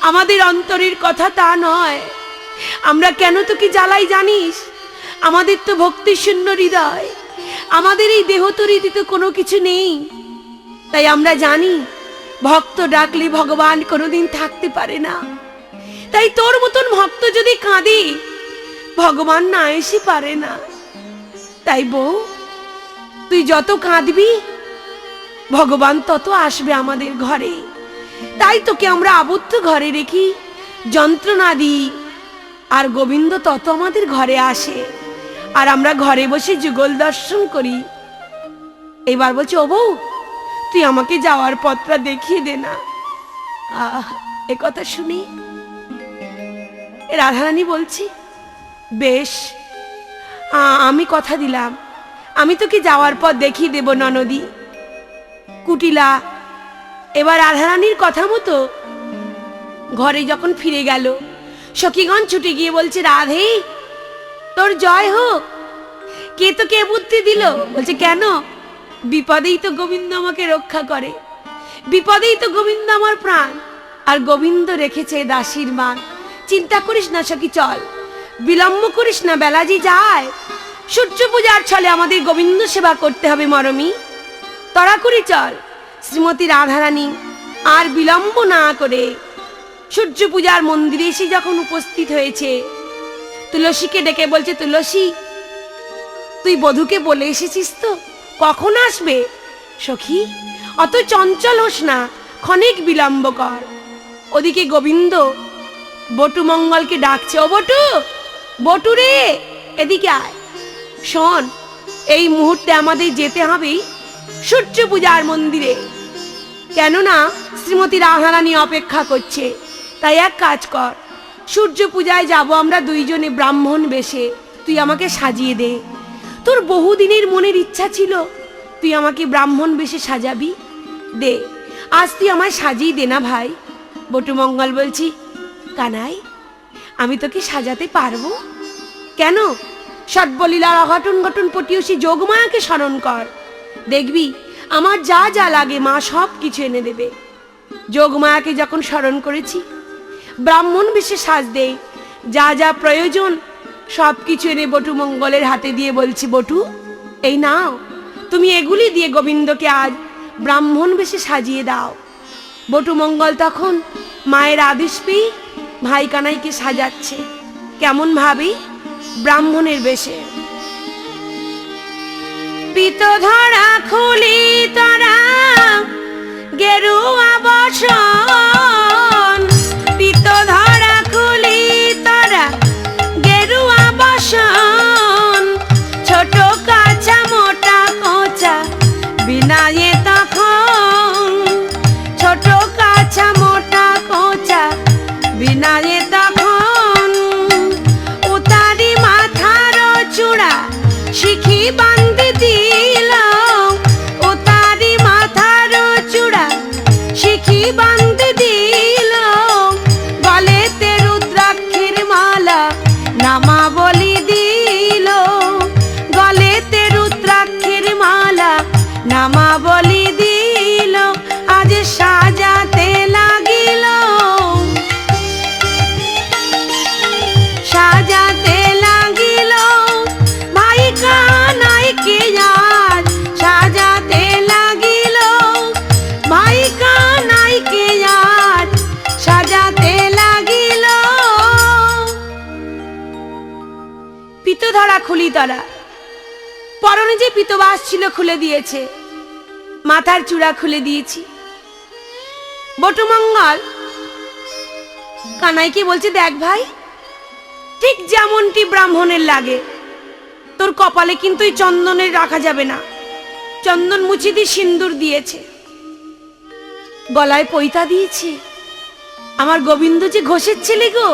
আমাদের অন্তরের কথা তা নয়। আমরা কেন তোকে জ্বালাই জানিস? আমাদের তো ভক্তি শূন্য হৃদয়, আমাদের এই দেহতরিতে তো কোনো কিছু নেই। তাই আমরা জানি ভক্ত ডাকলে ভগবান কোনোদিন থাকতে পারে না। তাই তোর মতন ভক্ত যদি কাঁদে, ভগবান না এসে পারে না। তাই বউ, তুই যত কাঁদবি ভগবান তত আসবে আমাদের ঘরে। তাই তোকে আমরা আবদ্ধ ঘরে রেখি, যন্ত্রণা দিই, আর গোবিন্দ তত আমাদের ঘরে আসে, আর আমরা ঘরে বসে যুগল দর্শন করি। এবার বলছে, ও বউ, তুই আমাকে যাওয়ার পথটা দেখিয়ে দে না। এ কথা শুনি রাধারানী বলছি, বেশ, আমি কথা দিলাম, আমি তোকে যাওয়ার পথ দেখিয়ে দেব ননদী। কুটিলা এবার রাধারানীর কথা মতো ঘরে যখন ফিরে গেল, সখীগণ ছুটে গিয়ে বলছে, রাধে তোর জয় হোক। কে তোকে বুদ্ধি দিল? বলছে, কেন? বিপদেই তো গোবিন্দ আমাকে রক্ষা করে, বিপদেই তো গোবিন্দ আমার প্রাণ, আর গোবিন্দ রেখেছে দাসীর মান। চিন্তা করিস না সখী, চল, বিলম্ব করিস না, বেলা যে যায়। সূর্য পূজার ছলে আমাদের গোবিন্দ সেবা করতে হবে মরমি, তড়া করে চল। শ্রীমতী রাধারানী আর বিলম্ব না করে সূর্য পূজার মন্দিরে এসে যখন উপস্থিত হয়েছে, তুলসীকে ডেকে বলছে, তুলসী, তুই বধূকে বলে এসেছিস তো কখন আসবে? সখী, অত চঞ্চল হোস না, ক্ষণিক বিলম্ব কর। ওদিকে গোবিন্দ বটু মঙ্গলকে ডাকছে, ও বটু, বটু রে, এদিকে আয়। শোন, এই মুহূর্তে আমাদের যেতে হবে সূর্য পূজার মন্দিরে, কেননা শ্রীমতী রাধারানী অপেক্ষা করছে। তাই এক কাজ কর, সূর্য পূজায় যাব আমরা দুইজনে ব্রাহ্মণ বেশে, তুই আমাকে সাজিয়ে দে। তোর বহুদিনের মনের ইচ্ছা ছিল তুই আমাকে ব্রাহ্মণ বেশে সাজাবি, দে, আজ তুই আমায় সাজিয়ে দে না ভাই। বটু মঙ্গল বলছি, কানাই, আমি তোকে সাজাতে পারবো? কেন? সর্বলীলার অঘটন ঘটন পটিয়সী যোগমায়াকে স্মরণ কর, দেখবি আমার যা যা লাগে মা সব কিছু এনে দেবে। যোগমায়াকে যখন স্মরণ করেছি, ব্রাহ্মণ বেশে সাজ দে, যা যা প্রয়োজন সব কিছু এনে বটু মঙ্গলের হাতে দিয়ে বলছি, বটু, এই নাও, তুমি এগুলি দিয়ে গোবিন্দকে আজ ব্রাহ্মণ বেশে সাজিয়ে দাও। বটু মঙ্গল তখন মায়ের আদেশ পেয়ে ভাই কানাইকে সাজাচ্ছে, কেমন ভাবে? ব্রাহ্মণের বেশে। পিত ধরা খুলি তারা গেরুয়া বসন, পিত ধরা খুলি তারা গেরুয়া বসন, ছোট কাঁচা মোটা কোঁচা বিনায়ে তখন, ছোট কাঁচা মোটা কোঁচা বিনায়ে তখন, উতারি মাথার চূড়া শিখি বান্ধি দিল, উতারি মাথার চূড়া শিখি বান্ধি দিল, গলেতে রুদ্রাক্ষের মালা নামা বলি দিল, গলেতে রুদ্রাক্ষের মালা নামা বলি দিল, আজ সাজাতে লাগিল, সাজাতে লাগিল, ভাই কানাইকে আজ সাজাতে লাগিল, ভাই কানাইকে আজ সাজাতে লাগিল। পিত ধরা খুলি তরা, পরনে যে পিতবাস ছিল খুলে দিয়েছে, মাথার চূড়া খুলে দিয়েছি। বটুমঙ্গল কানাইকে বলছে, দেখ ভাই, ঠিক যেমনটি ব্রাহ্মণের লাগে, তোর কপালে কিন্তু এই চন্দনের রাখা যাবে না, চন্দন মুছে দিয়ে সিন্দুর দিয়েছে, গলায় পৈতা দিয়েছে। আমার গোবিন্দ যে ঘোষের ছেলে গো,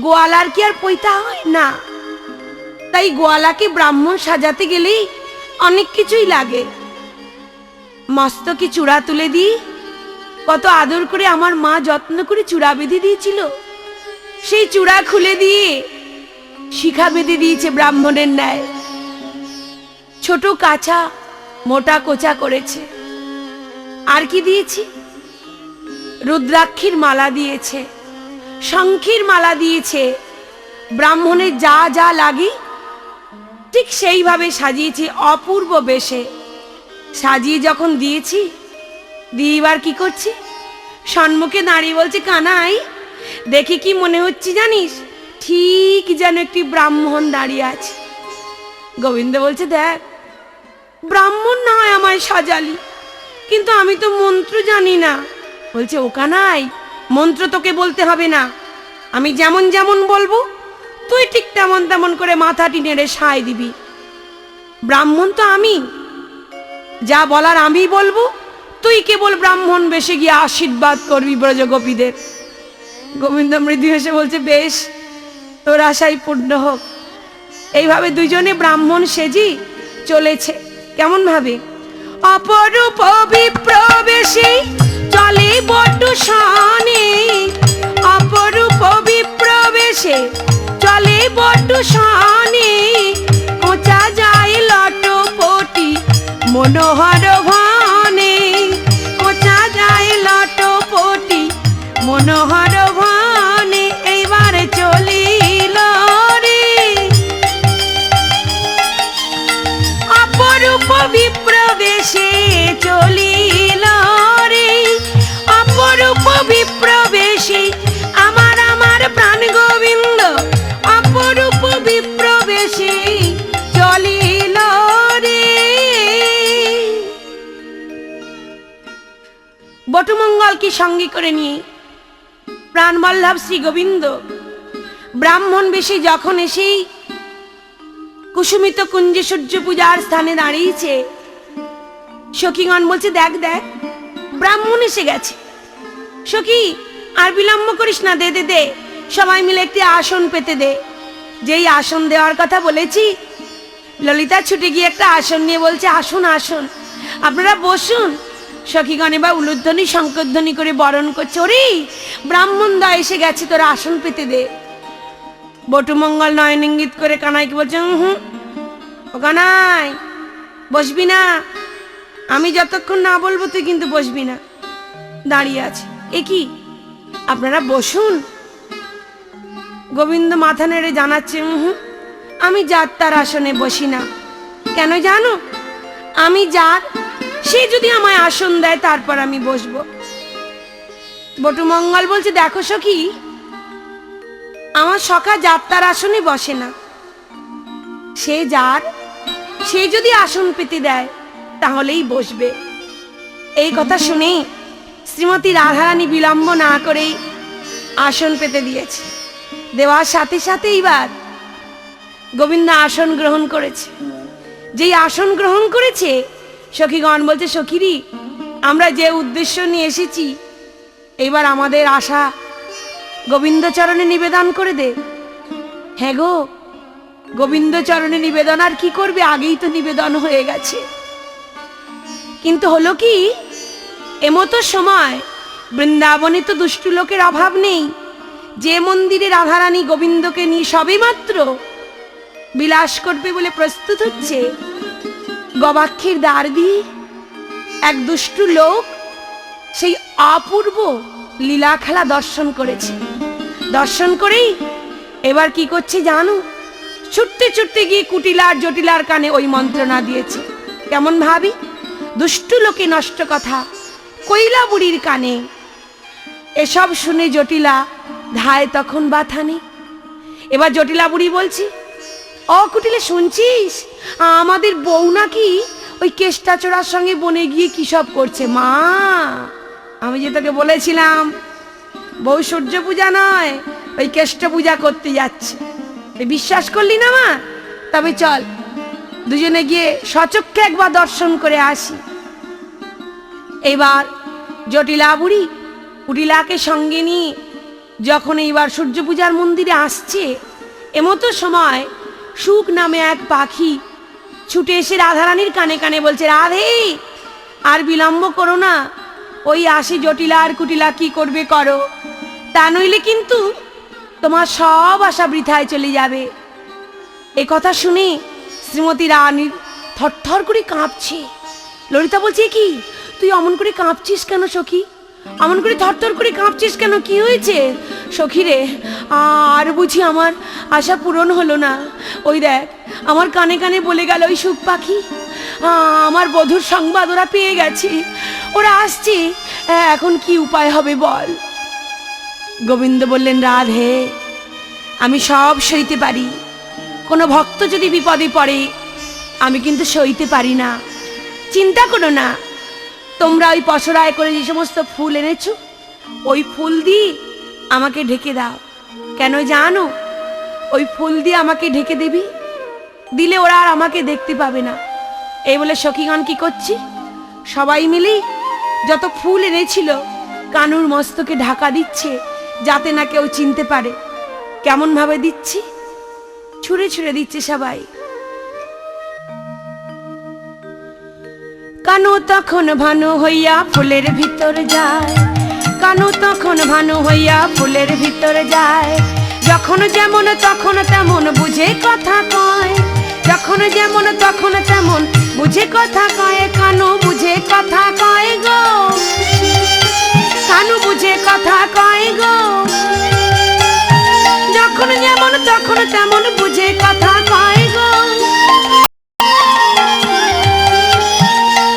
গোয়ালার কি আর পৈতা হয় না? তাই গোয়ালাকে ব্রাহ্মণ সাজাতে গেলেই অনেক কিছুই লাগে। মস্তকে চূড়া তুলে দিই, কত আদর করে আমার মা যত্ন করে চূড়া বেঁধে দিয়েছিল, সেই চূড়া খুলে দিয়ে শিখা বেঁধে দিয়েছে ব্রাহ্মণের ন্যায়, ছোট কাঁচা মোটা কোচা করেছে। আর কি দিয়েছি? রুদ্রাক্ষীর মালা দিয়েছে, শঙ্খের মালা দিয়েছে, ব্রাহ্মণের যা যা লাগে ঠিক সেইভাবে সাজিয়েছি অপূর্ব বেশে। সাজিয়ে যখন দিয়েছি, দিয়ে এবার কি করছি? সম্মুখে দাঁড়িয়ে বলছে, কানাই দেখে কি মনে হচ্ছে জানিস? ঠিক যেন একটি ব্রাহ্মণ দাঁড়িয়ে আছে। গোবিন্দ বলছে, দেখ ব্রাহ্মণ না হয় আমায় সাজালি, কিন্তু আমি তো মন্ত্র জানি না। বলছে, ও কানাই, মন্ত্র তোকে বলতে হবে না, আমি যেমন যেমন বলবো তুই ঠিক তেমন তেমন করে মাথাটি নেড়ে সায় দিবি। ব্রাহ্মণ তো আমি, যা বলার আমি বলবো, তুই কেবল ব্রাহ্মণ বেশে গিয়ে আশীর্বাদ করবি ব্রজগোপীদের। গোবিন্দ মৃদু হেসে বলছে, বেশ, তোর আশাই পূর্ণ হোক। এইভাবে দুজনে ব্রাহ্মণ সেজি চলেছে। কেমন ভাবে? অপরূপ বিপ্রবেশে চলে বটু শনে, অপরূপ বিপ্রবেশে চলে বটু শনে, কোঁচা যায় লটপটি মনোহর ভানে, কোঁচা যায় লটপটি মনোহর ভানে। এইবার চলিল রে অপরূপ বিপ্রবেশে চলিল রে, অপরূপ বিপ্রবেশে আমার আমার প্রাণ গোবিন্দ অপরূপ বিপ্রবেশে চলিল রে। বটুমঙ্গলকে সঙ্গে করে নিয়ে প্রাণবল্লভ শ্রী গোবিন্দ ব্রাহ্মণ বেশে যখন এসেই কুসুমিত কুঞ্জে সূর্য পূজার স্থানে দাঁড়িয়েছে, সখীগণ বলছে, দেখ দেখ ব্রাহ্মণ এসে গেছে। সখী, আর বিলম্ব করিস না, দে দে দে, সবাই মিলে একটি আসন পেতে দে। যেই আসন দেওয়ার কথা বলেছি, ললিতা ছুটে গিয়ে একটা আসন নিয়ে বলছে, আসুন আসুন, আপনারা বসুন। সখীগণ এবার উলুধ্বনি শঙ্করধ্বনি করে বরণ করছে, ওরে ব্রাহ্মণ দা এসে গেছে, তোরা আসন পেতে দে। বটুমঙ্গল নয়ন ইঙ্গিত করে কানাইকে বলছে, হুম, ও কানাই বসবি না, আমি যতক্ষণ না বলবো তুই কিন্তু বসবি না। দাঁড়িয়ে আছে, এ কি, আপনারা বসুন। গোবিন্দ মাথা নেড়ে জানাচ্ছে, আমি যাত্রার আসনে বসি না। কেন জানো? আমি যার, সে যদি আমায় আসন দেয় তারপর আমি বসবো। বটুমঙ্গল বলছে, দেখো সখী, আমার সখা যাত্রার আসনে বসে না, সে যার, সে যদি আসন পেতে দেয় তাহলেই বসবে। এই কথা শুনে শ্রীমতী রাধারানী বিলম্ব না করেই আসন পেতে দিয়েছে। দেওয়ার সাথে সাথে এবার গোবিন্দ আসন গ্রহণ করেছে। যেই আসন গ্রহণ করেছে, সখীগণ বলছে, সখীরি, আমরা যে উদ্দেশ্য নিয়ে এসেছি, এবার আমাদের আশা গোবিন্দ চরণে নিবেদন করে দে। হ্যাঁ গো, গোবিন্দ চরণে নিবেদন আর কি করবে, আগেই তো নিবেদন হয়ে গেছে। কিন্তু হলো কি, এমতো সময় বৃন্দাবনে তো দুষ্টু লোকের অভাব নেই। যে মন্দিরে রাধারানী গোবিন্দকে নিয়ে সবে মাত্র বিলাস করবে বলে প্রস্তুত হচ্ছে, গবাক্ষের দ্বার দিয়ে এক দুষ্টু লোক সেই অপূর্ব লীলা খেলা দর্শন করেছে। দর্শন করেই এবার কি করছে জানো? ছুটতে ছুটতে গিয়ে কুটিলার জটিলার কানে ওই মন্ত্রণা দিয়েছে। কেমন ভাবি, দুষ্টু লোকে নষ্ট কথা কৈলা বুড়ির কানে। এসব শুনে জটিলা ধায় তখন বাথানে। এবার জটিলা বুড়ি বলছে, ও কুটিলে শুনছিস, আমাদের বউ নাকি ওই কেষ্টা চোরার সঙ্গে বনে গিয়ে কি সব করছে। মা, আমি যে তোকে বলেছিলাম বউ সূর্য পূজা নয়, ওই কেষ্ট পূজা করতে যাচ্ছে, বিশ্বাস করলি না মা? তবে চল দুজনে গিয়ে সচক্ষে একবার দর্শন করে আসি। এবার জটিলা বুড়ি কুটিলাকে সঙ্গে নিয়ে যখন এইবার সূর্য পূজার মন্দিরে আসছে, এমতো সময় সুখ নামে এক পাখি ছুটে এসে রাধারানীর কানে কানে বলছে, রাধে আর বিলম্ব করো না, ওই আসি জটিলা আর কুটিলা কি করবে করো, তা নইলে কিন্তু তোমার সব আশা বৃথায় চলে যাবে। এ কথা শুনে শ্রীমতী রানীর থরথর করে কাঁপছে। ললিতা বলছে, কি তুই অমন করে কাঁপছিস কেন সখী? অমন করে থরথর করে কাঁপছিস কেন? কি হয়েছে সখী রে? আর বুঝি আমার আশা পূরণ হলো না? ওই দেখ, আমার কানে কানে বলে গেল ওই সুখ পাখি, আমার বধূর সংবাদ ওরা পেয়ে গেছে, ওরা আসছে। এখন কি উপায় হবে বল? গোবিন্দ বললেন, রাধে, আমি সব সইতে পারি। কোনো ভক্ত যদি বিপদে পড়ে আমি কিন্তু সইতে পারি না। চিন্তা করো না, তোমরা ওই পসরায় করে যে সমস্ত ফুল এনেছো ওই ফুল দিয়ে আমাকে ঢেকে দাও। কেন জানো? ওই ফুল দিয়ে আমাকে ঢেকে দিবি, দিলে ওরা আর আমাকে দেখতে পাবে না। এই বলে সখীগণ কি করছি, সবাই মিলে যত ফুল এনেছিল কানুর মস্তকে ঢাকা দিচ্ছে, যাতে না কেউ চিনতে পারে। কেমন ভাবে দিচ্ছি? ছুঁড়ে ছুঁড়ে দিচ্ছে সবাই। কানু তখন ভানু হইয়া ফুলের ভিতর যায়, কানু তখন ভানু হইয়া ফুলের ভিতর যায়। যখন যেমন তখন তেমন বুঝে কথা কয়, যখন যেমন তখন তেমন বুঝে কথা কয়। কানু বুঝে কথা কয় গো, কানু বুঝে কথা কয় গো। যখন যেমন তখন তেমন বুঝে কথা কয় গো,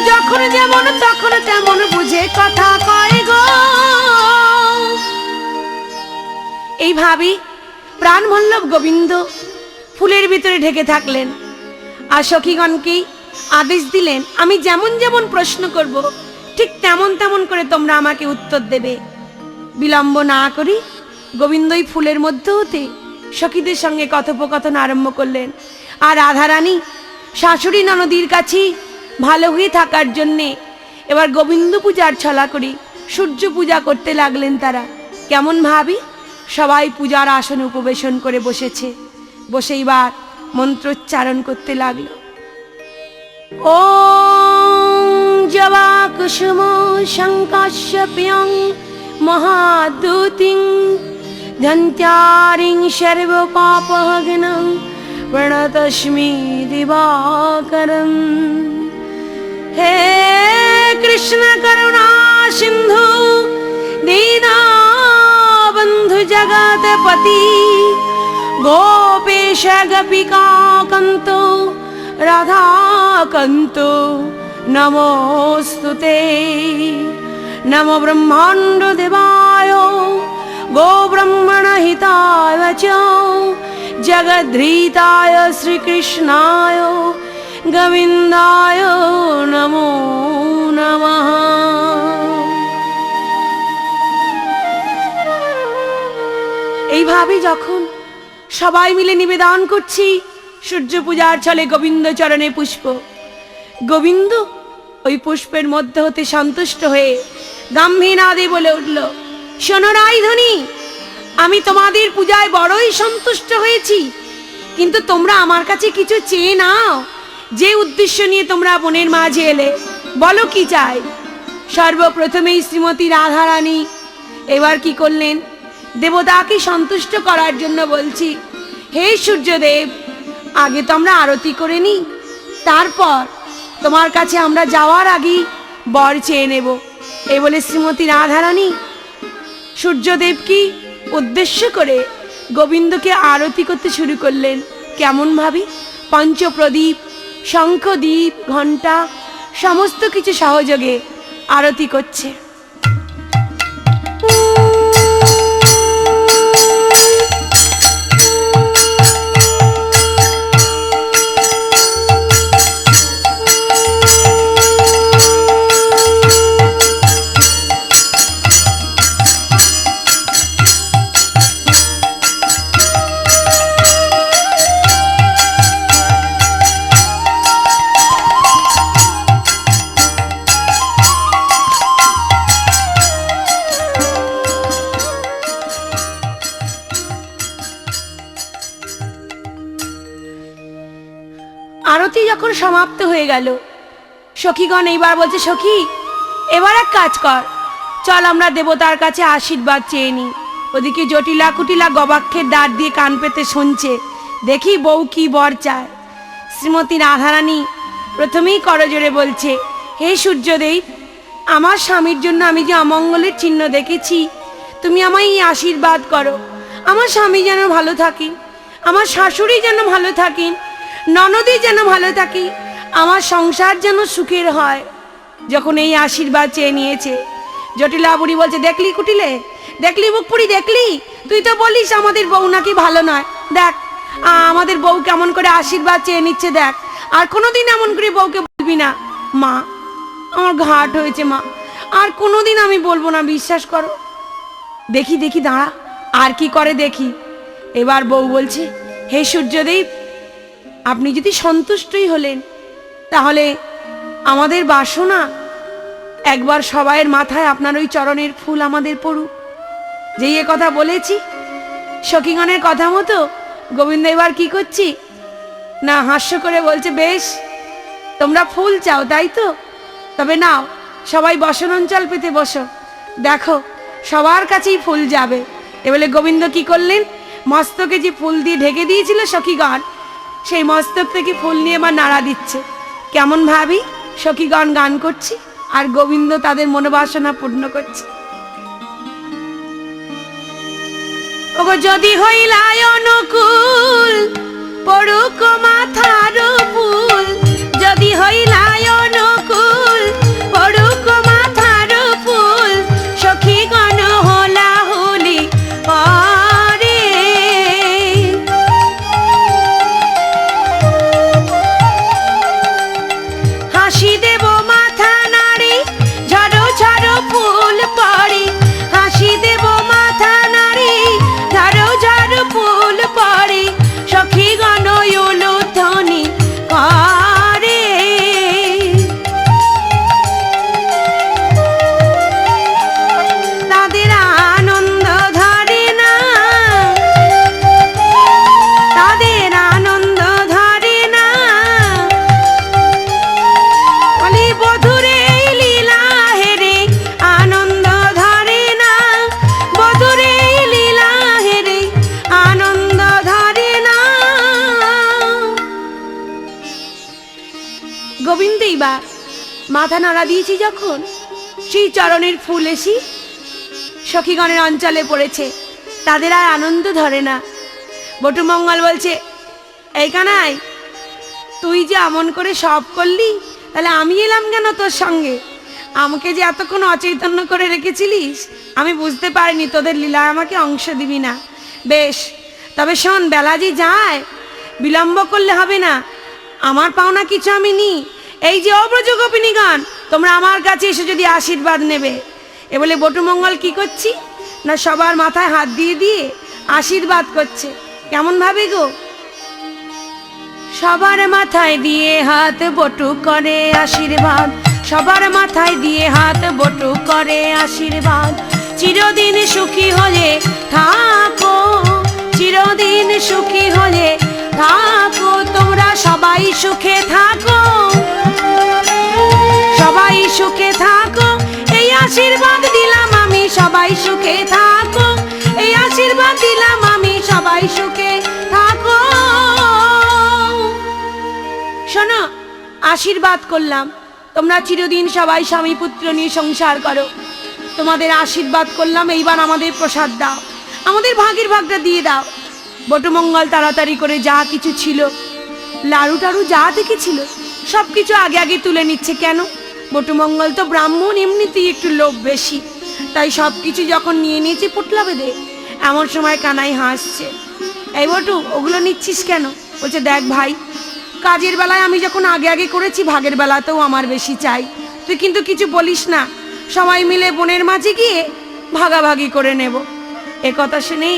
যখন যেমন তখন তেমন বুঝে কথা কয় গো। এইভাবে প্রাণবল্লভ গোবিন্দ ফুলের ভিতরে ঢেকে থাকলেন, আর সখীগণকে আদেশ দিলেন, আমি যেমন যেমন প্রশ্ন করব ঠিক তেমন তেমন করে তোমরা আমাকে উত্তর দেবে। বিলম্ব না করি গোবিন্দই ফুলের মধ্যে হতে সখীদের সঙ্গে কথোপকথন আরম্ভ করলেন। আর রাধারানী শাশুড়ি ননদীর কাছে ভালো হয়ে থাকার জন্যে এবার গোবিন্দ পূজার ছলা করি সূর্য পূজা করতে লাগলেন তারা। কেমন ভাবি, সবাই পূজার আসনে উপবেশন করে বসেছে, বসে এবার মন্ত্রোচ্চারণ করতে লাগলো। ওম জবা কুসুম শঙ্কাশ্যপ্যং মহাদূতিং ধন্ত্যারিং সর্ব পাপহগ্নং প্রণতস্মি দিবাকরম। হে কৃষ্ণ করুণা সিন্ধু দীনবন্ধু জগৎপতি, গোপেশ গোপিকা কান্ত রাধাকান্ত নমোস্তুতে। নমো ব্রহ্মাণ্ড দেবায় গো ব্রহ্মণ হিতায় চ জগদ্ধিতায় শ্রীকৃষ্ণায় গোবিন্দায় নমো নমঃ। এইভাবে যখন সবাই মিলে নিবেদন করছি সূর্য পূজার ছলে গোবিন্দ চরণে পুষ্প, গোবিন্দ ওই পুষ্পের মধ্যে হতে সন্তুষ্ট হয়ে গাম্ভীরাদে বলে উঠল, শোনো রাইধনী, আমি তোমাদের পূজায় বড়ই সন্তুষ্ট হয়েছি, কিন্তু তোমরা আমার কাছে কিছু চেয়ে নাও। যে উদ্দেশ্য নিয়ে তোমরা বনের মাঝে এলে, বলো কি চাই। সর্বপ্রথমেই শ্রীমতী রাধারানী এবার কি করলেন, দেবতাকে সন্তুষ্ট করার জন্য বলছি, হে সূর্যদেব, আগে তো আমরা আরতি করে নিই, তারপর তোমার কাছে আমরা যাওয়ার আগেই বর চেয়ে নেব। এই বলে শ্রীমতী রাধারানী সূর্যদেবকে উদ্দেশ্য করে গোবিন্দকে আরতি করতে শুরু করলেন। কেমন ভাবে, পঞ্চপ্রদীপ, শঙ্খদ্বীপ, ঘণ্টা সমস্ত কিছু সহযোগে আরতি করছে। আরতি যখন সমাপ্ত হয়ে গেল, সখীগণ এইবার বলছে, সখী এবার এক কাজ কর, চল আমরা দেবতার কাছে আশীর্বাদ চেয়ে নিই। ওদিকে জটিলা কুটিলা গবাক্ষের দাঁত দিয়ে কান পেতে শুনছে, দেখি বউ কি বর চায়। শ্রীমতী রাধারানী প্রথমেই করজোরে বলছে, হে সূর্যদেব, আমার স্বামীর জন্য আমি যে অমঙ্গলের চিহ্ন দেখেছি, তুমি আমায় এই আশীর্বাদ করো, আমার স্বামী যেন ভালো থাকে, আমার শাশুড়ি যেন ভালো থাকেন, ননদী যেন ভালো থাকে, আমার সংসার যেন সুখের হয়। যখন এই আশীর্বাদ চেয়ে নিয়েছে, জটিলা বুড়ি বলছে, দেখলি কুটিলে, দেখলি মুখপুরি, দেখলি, তুই তো বলিস আমাদের বউ নাকি ভালো নয়, দেখ আমাদের বউ কেমন করে আশীর্বাদ চেয়ে নিচ্ছে, দেখ আর কোনোদিন এমন করে বউকে বলবি না। মা, আমার ঘাট হয়েছে মা, আর কোনোদিন আমি বলবো না, বিশ্বাস করো। দেখি দেখি দাঁড়া, আর কি করে দেখি। এবার বউ বলছে, হে সূর্যদেব, আপনি যদি সন্তুষ্টই হলেন, তাহলে আমাদের বাসনা একবার সবাইয়ের মাথায় আপনার ওই চরণের ফুল আমাদের পড়ুক। যেই এ কথা বলেছি, সখীগণের কথা মতো গোবিন্দ এবার কি করছি না, হাস্য করে বলছে, বেশ তোমরা ফুল চাও তাই তো, তবে নাও সবাই বসন অঞ্চল পেতে বসো, দেখো সবার কাছেই ফুল যাবে। এবারে গোবিন্দ কি করলেন, মস্তকে যে ফুল দিয়ে ঢেকে দিয়েছিল সখীগণ, সেই মস্তক থেকে ফুল নিয়ে এবার নাড়া দিচ্ছে। কেমন ভাবি, সখীগণ গান করছি আর গোবিন্দ তাদের মনোবাসনা পূর্ণ করছে। ওগো যদি হইলায় অনুকূল, পড়ুক মাথার ফুল, যদি হইলায় অনুকূল, পড়ুক মাথার ফুল, সখীগণ হোলা হোলি পরে। হাসি দেব মাথা নাড়ি, ঝাড়ো ঝাড়ো ফুল পড়ে, হাসি দেব মাথা নাড়ি, ঝাড়ো ঝাড়ো ফুল পড়ে, সখীগণ উলুধ্বনি করে। তাদের আনন্দ ধরে না, তাদের আনন্দ ধরে না, বলি বধুরে লীলা হেরে আনন্দ ধরে না, বধুরে লীলা হেরে আনন্দ ধরে না। গোবিন্দ এইবার মাথা নাড়া দিয়েছি যখন, সেই চরণের ফুল এসি সখীগণের অঞ্চলে পড়েছে, তাদের আর আনন্দ ধরে না। বটুমঙ্গল বলছে, এই কানাই, তুই যে এমন করে সব করলি, তাহলে আমি এলাম কেন তোর সঙ্গে? আমাকে যে এতক্ষণ অচৈতন্য করে রেখেছিলিস, আমি বুঝতে পারিনি তোদের লীলায় আমাকে অংশ দিবি না। বেশ, তবে শোন, বেলা যে যায়, বিলম্ব করলে হবে না, আমার পাওনা কিছু আমি নি। এই যে অব্রজ গোপিনীগণ, তোমরা আমার কাছে এসে যদি আশীর্বাদ নেবে। এ বলে বটুমঙ্গল কি করছি না, সবার মাথায় হাত দিয়ে দিয়ে আশীর্বাদ করছে। কেমন ভাবে গো, সবার মাথায় দিয়ে হাত বটু করে আশীর্বাদ, সবার মাথায় দিয়ে হাত বটু করে আশীর্বাদ। চিরদিন সুখী হয়ে থাকো, চিরদিন সুখী হয়ে থাকো, তোমরা সবাই সুখে থাকো, সবাই সুখে থাকো, এই আশীর্বাদ দিলাম আমি, সবাই সুখে থাকো, এই আশীর্বাদ দিলাম আমি, সবাই সুখে থাকো। শোনো, আশীর্বাদ করলাম, তোমরা চিরদিন সবাই স্বামী পুত্র নিয়ে সংসার করো, তোমাদের আশীর্বাদ করলাম, এইবার আমাদের প্রসাদ দাও, আমাদের ভাগের ভাগটা দিয়ে দাও। বটুমঙ্গল তাড়াতাড়ি করে যা কিছু ছিল, লাড়ু টাড়ু যা দেখেছিল, সব কিছু আগে আগে তুলে নিচ্ছে। কেন, বটুমঙ্গল তো ব্রাহ্মণ, এমনিতেই একটু লোভ বেশি, তাই সব কিছু যখন নিয়ে নিয়েছে পোটলা বেঁধে, এমন সময় কানাই হাসছে। এই বটু, ওগুলো নিচ্ছিস কেন? বলছে, দেখ ভাই, কাজের বেলায় আমি যখন আগে আগে করেছি, ভাগের বেলাতেও আমার বেশি চাই, তুই কিন্তু কিছু বলিস না, সবাই মিলে বনের মাঝে গিয়ে ভাগাভাগি করে নেব। এ কথা শুনেই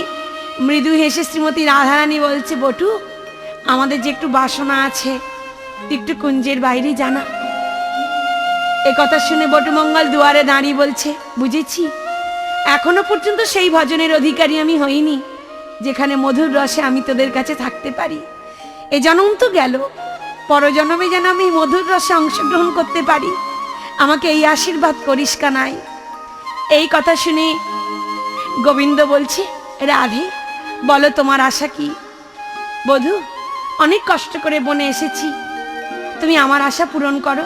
মৃদু হেসে শ্রীমতী রাধারানী বলছে, বটু, আমাদের যে একটু বাসনা আছে, একটু কুঞ্জের বাইরে জানা। এ কথা শুনে বটুমঙ্গল দুয়ারে দাঁড়িয়ে বলছে, বুঝেছি, এখনো পর্যন্ত সেই ভজনের অধিকারী আমি হইনি যেখানে মধুর রসে আমি তোদের কাছে থাকতে পারি। এ জন্ম তো গেল, পরজন্মে যেন আমি মধুর রসে অংশগ্রহণ করতে পারি, আমাকে এই আশীর্বাদ করিস কানাই। এই কথা শুনে গোবিন্দ বলছে, রাধে, বলো তোমার আশা কি? বধূ, অনেক কষ্ট করে বনে এসেছি, তুমি আমার আশা পূরণ করো,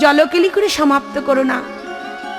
জলকেলি করে সমাপ্ত করো না।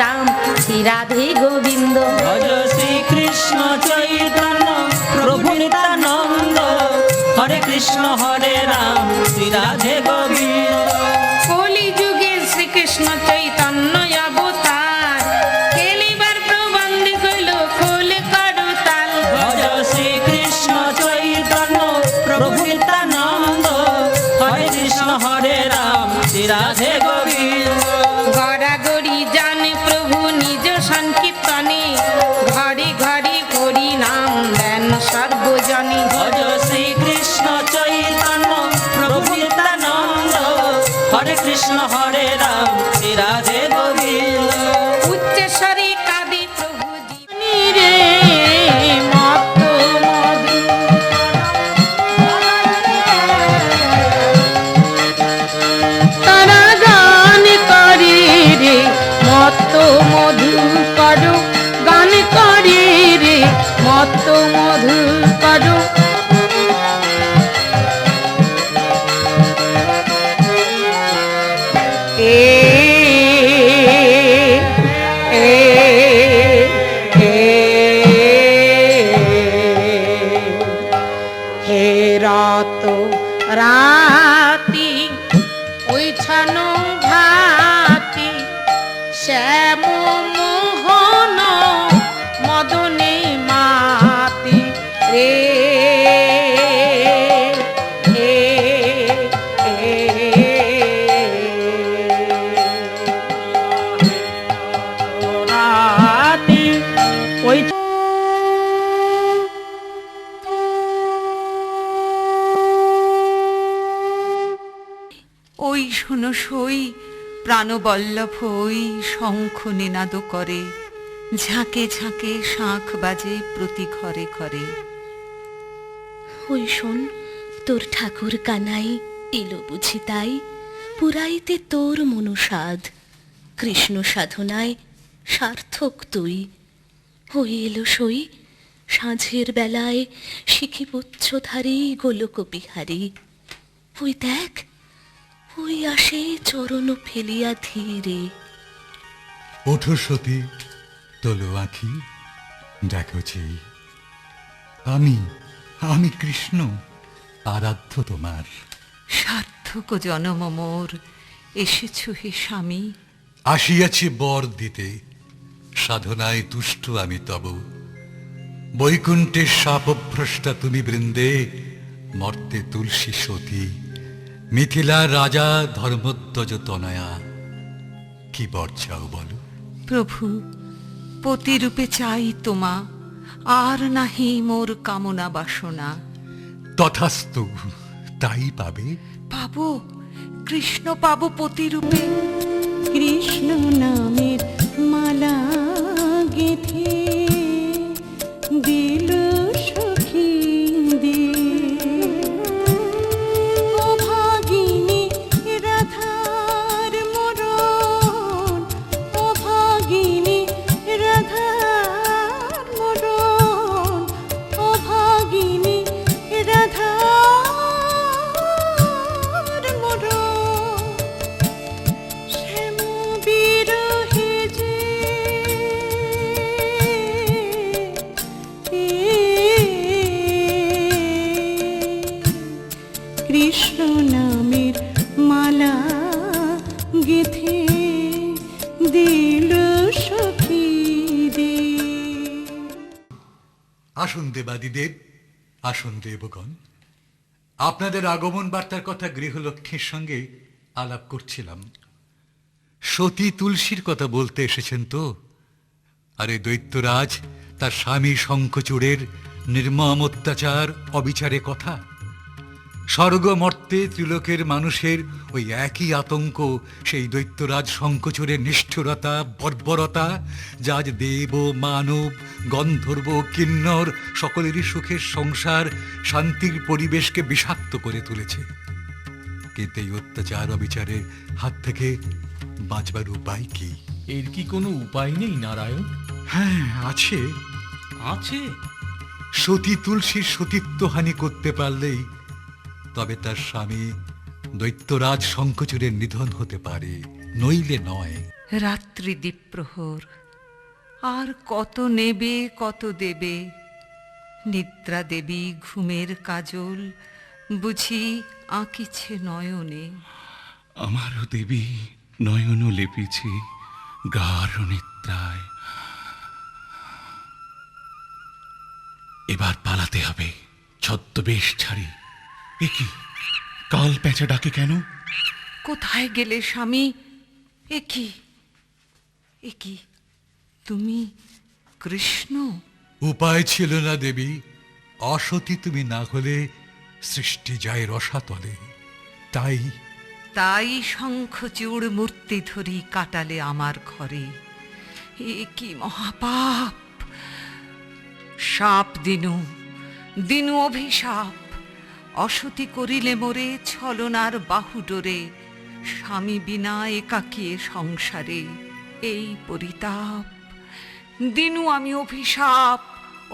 রাম শ্রী রাধে গোবিন্দ। ভজ শ্রীকৃষ্ণ চৈতন্য প্রভু নিত্যানন্দ, হরে কৃষ্ণ হরে রাম শ্রী রাধে গোবিন্দ। কলি যুগে শ্রীকৃষ্ণ চৈতন্য অবতার, খেলিবার প্রবন্ধ কইল খোল করতাল। ভজ শ্রীকৃষ্ণ চৈতন্য প্রভু নিত্যানন্দ, হরে কৃষ্ণ হরে রাম শ্রী রাধে গোবিন্দ। গড়াগড়ি জানে প্রভু নিজ সংকীর্তনে, ঘরে ঘরে হরি নাম দেন সর্বজনে। ভজ শ্রীকৃষ্ণ চৈতন্য প্রভু নিত্যানন্দ, হরে কৃষ্ণ হরে রাম শ্রী রাধে গোবিন্দ। উচ্চস্বরে কাঁদে প্রভু জীবনী রে মত্ত মধু। তারা গান করে রে মত্ত মধু করো, গান করে রে মত্ত মধু করো। হে রাত রাতি ওই ছান ভাতি, শ্যাম মোহন মদনে মাতি রে। রাতি ওই ওই শোনো সই প্রাণবল্লভ ওই শঙ্খ নিনাদ করে, ঝাঁকে ঝাঁকে শাঁখ বাজে প্রতি ঘরে ঘরে। ওই শোন তোর ঠাকুর কানাই এলো বুঝি তাই, পুরাইতে তোর মনুষাদ, কৃষ্ণ সাধনায় সার্থক তুই। ওই এলো সই সাঁঝের বেলায় শিখিপুচ্ছধারী গোলক বিহারী। ওই দেখ ওই আসে চরণ ফেলিয়া ধীরে। ওঠো সতী, তোলো আঁখি, দেখো চেয়ে, আমি আমি কৃষ্ণ, আরাধ্য তোমার। সার্থক জনম মোর এসেছ হে স্বামী। আসিয়াছি বর দিতে, সাধনায় তুষ্ট আমি তব। বৈকুণ্ঠের শাপভ্রষ্টা তুমি বৃন্দে, মর্তে তুলসী সতী, মিথিলার রাজা ধর্মধ্বজ তনয়া। কি বর চাও বলো? প্রভু পতিরূপে চাই তোমা, আর নাহি মোর কামনা বাসনা। তথাস্তু, তাই পাবে। পাবো কৃষ্ণ পাবো পতিরূপে। কৃষ্ণ নামের মালা গেথে দিল সখী দে, ও ভাগিনী রাধার মরণ, ও ভাগিনী রাধার মরণ, ও ভাগিনী রাধার মরণ। শ্যাম বিরহে যে কৃষ্ণ নামের মালা গেথে দিল সখী রে। আসুন দেবাদিদেব, আসুন দেবগণ। আপনাদের আগমন বার্তার কথা গৃহলক্ষ্মীর সঙ্গে আলাপ করছিলাম। সতী তুলসীর কথা বলতে এসেছেন তো? আরে দৈত্যরাজ তার স্বামী শঙ্খচূড়ের নির্মম অত্যাচার অবিচারে কথা। স্বর্গ মর্তে ত্রিলোকের মানুষের ওই একই আতঙ্ক সেই দৈত্যরাজ শঙ্খচূড়ের নিষ্ঠুরতা বর্বরতা, যা আজ দেব মানব গন্ধর্ব কিন্নর সকলেরই সুখের সংসার শান্তির পরিবেশকে বিষাক্ত করে তুলেছে। কিন্তু এই অত্যাচার অবিচারের হাত থেকে বাঁচবার উপায় কি? এর কি কোনো উপায় নেই নারায়ণ? হ্যাঁ আছে। আছে? সতী তুলসীর সতীত্বহানি করতে পারলেই তবে তার স্বামী দৈত্যরাজ শঙ্খচূড়ের নিধন হতে পারে, নইলে নয়। রাত্রি দ্বীপ্রহর, আর কত নেবে কত দেবে। নিদ্রা দেবী ঘুমের কাজল বুঝি আঁকিছে নয়নে। আমারও দেবী নয়ন লেপেছে গাঢ় নিদ্রায়। এবার পালাতে হবে ছদ্মবেশ ছাড়ি। এ কি, কাল প্যাঁচা ডাকে কেন? কোথায় গেলে স্বামী? এ কি তুমি কৃষ্ণ? উপায় ছিল না দেবী, অসতী তুমি না হলে সৃষ্টি যায় রসাতলে। তাই শঙ্খচূড় মূর্তি ধরি কাটালে আমার ঘরে। এ কি মহাপাপ! শাপ দিনু অভিশাপ। অসতী করিলে মোরে ছলনার বাহুডোরে। স্বামী বিনা একাকী সংসারে এই পরিতাপ। দিনু আমি অভিশাপ,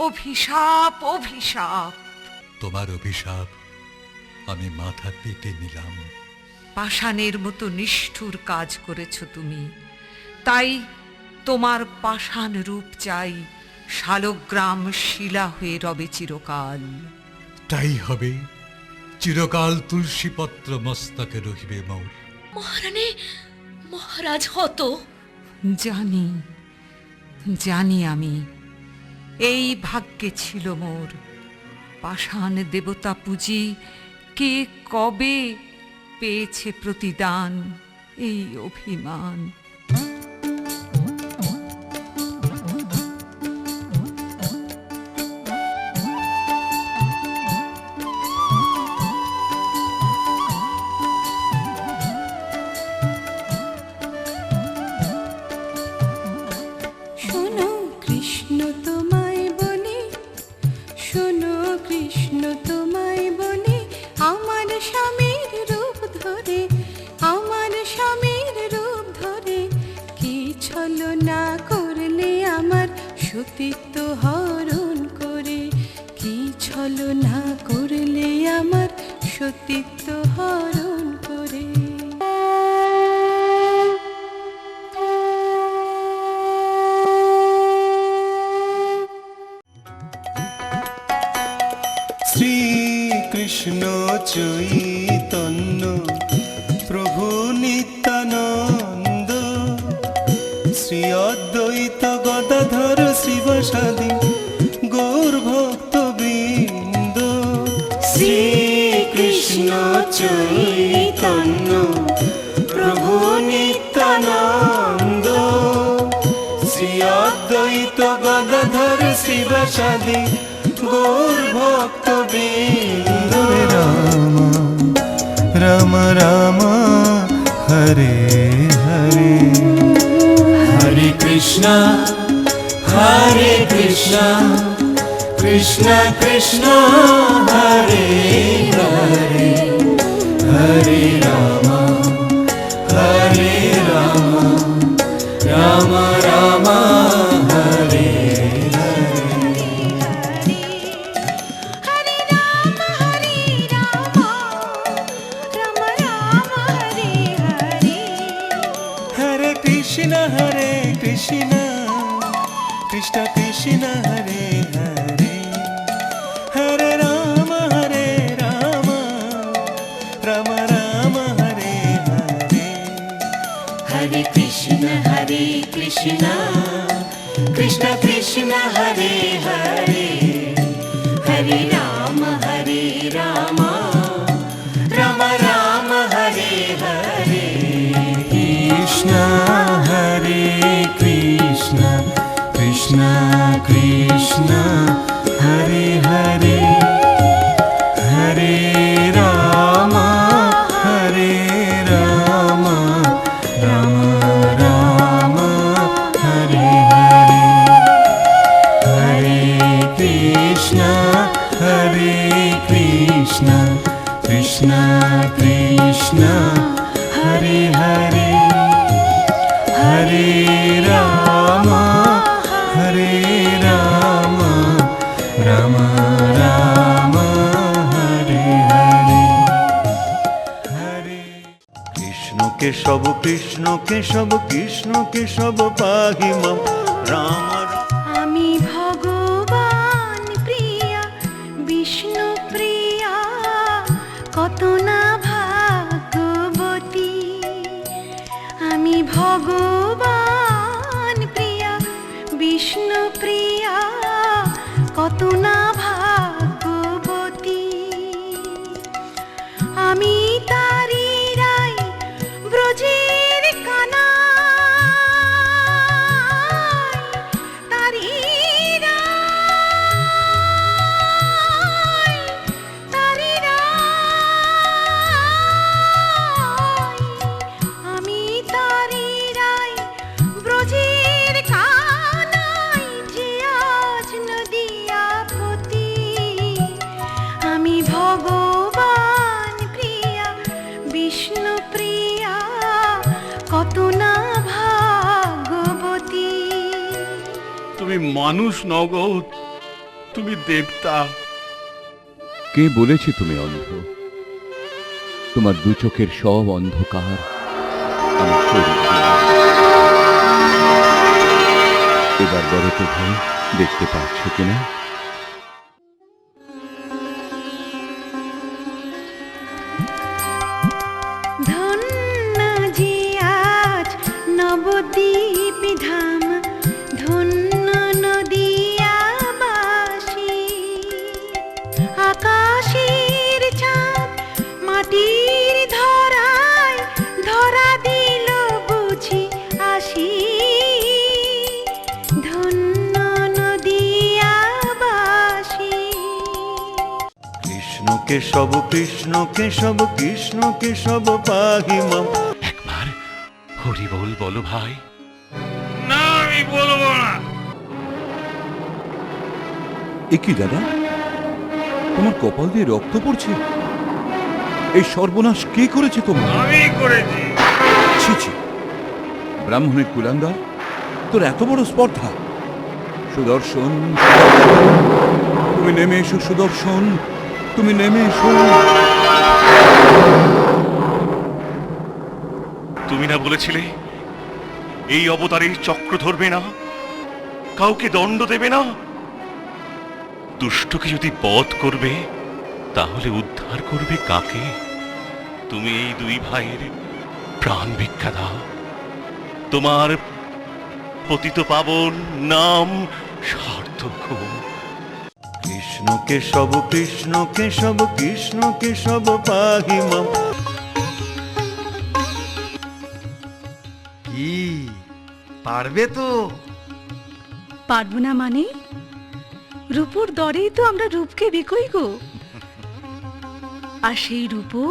অভিশাপ, অভিশাপ। তোমার অভিশাপ আমি মাথা পেতে নিলাম। পাষাণের মতো নিষ্ঠুর কাজ করেছ তুমি, তাই তোমার পাষাণ রূপ চাই শালগ্রাম শিলা হয়ে রবে চিরকাল। তাই হবে, চিরকাল তুলসীপত্র মস্তকে রহিবে মোর। মহারানী, মহারাজ হত। জানি আমি, এই ভাগ্যে ছিল মোর। পাষাণ দেবতা পুজি কে কবে পেয়েছে প্রতিদান এই অভিমান। শোনো কৃষ্ণ তোমায় বলি, শোনো কৃষ্ণ তোমায় বলি, আমার স্বামীর রূপ ধরে, আমার স্বামীর রূপ ধরে কি ছলনা করলে আমার সতীত্ব হরণ করে, কি ছলনা করলে আমার সতীত্ব হরণ করে। শ্রীকৃষ্ণ চৈতন্য প্রভু নিত্যানন্দ, শ্রী অদ্বৈত গদাধর শিবসাদী গৌর ভক্ত বৃন্দ। শ্রীকৃষ্ণ চৈতন্য প্রভু নিত্যানন্দ, শ্রী অদ্বৈত গদাধর শিবসাদী গৌর ভক্ত বৃন্দ। রাম রাম হরে হরে, হরে কৃষ্ণ কৃষ্ণ কৃষ্ণ হরে হরে, হরে রাম রাম রাম হরে Krishna Krishna Krishna Hare Hare, Hare Rama Rama Rama Hare Hare, Hare Krishna Krishna Krishna Hare Hare, Hare Rama Rama Rama Hare Hare, Krishna Hare Krishna Krishna Krishna Hare Hare, Hare Rama Rama Rama Hare Hare, Hare Krishna Krishna Krishna Hare Hare, Hare Rama Rama Rama Hare Hare, Hare Keshab Krishna Keshab Krishna Keshab পাহি মাম রাম আমি ভগবান প্রিয়া বিষ্ণু প্রিয়া কত না ভাগ্যবতী আমি ভগবান প্রিয়া বিষ্ণু প্রিয়া কত না ভাগ্যবতী আমি তারি রাই ব্রজের কানা ভগবান প্রিয়া বিষ্ণু প্রিয়া কত না ভাগ্যবতী তুমি মানুষ নগো, তুমি দেবতা। কে বলেছে তুমি অন্ধ? তোমার দু চোখের সব অন্ধকার আমি সরিয়ে দিলাম। এবার বড় তো ভাই, দেখতে পাচ্ছ কিনা? ধন্য যে আজ নবদ্বীপ ধাম, ধন্য নদিয়াবাসী। আকাশের চাঁদ মাটির ধরায় ধরা দিল বুঝি আসি। ধন্য নদিয়াবাসী। কৃষ্ণ কেশব কৃষ্ণ কেশব কৃষ্ণ কেশব পাহি মাম। একবার হরি বল বলো ভাই। না, আমি বলবো না। এ কি দাদা, তোমার কপাল দিয়ে রক্ত পড়ছে? এই সর্বনাশ কে করেছে তোমার? আমি করেছি। ছি ছি, ব্রাহ্মণের কুলাঙ্গার, তোর এত বড় স্পর্ধা! সুদর্শন, তুমি নেমে এসো। সুদর্শন, তুমি নেমে এসো। তুমি না বলেছিলে এই অবতারে চক্র ধরবে না, কাউকে দণ্ড দেবে না? দুষ্টকে যদি বধ করবে তাহলে উদ্ধার করবে কাকে? তুমি এই দুই ভাইয়ের প্রাণ ভিক্ষা দাও। তোমার পতিত পাবন নাম সার্থক হোক। কৃষ্ণ কেশব কৃষ্ণ কেশব কৃষ্ণ কেশব পাহি মাম। কি পারবে তো? পারবো না মানে? রূপোর দরেই তো আমরা রূপকে বিকই গো। আর সেই রূপো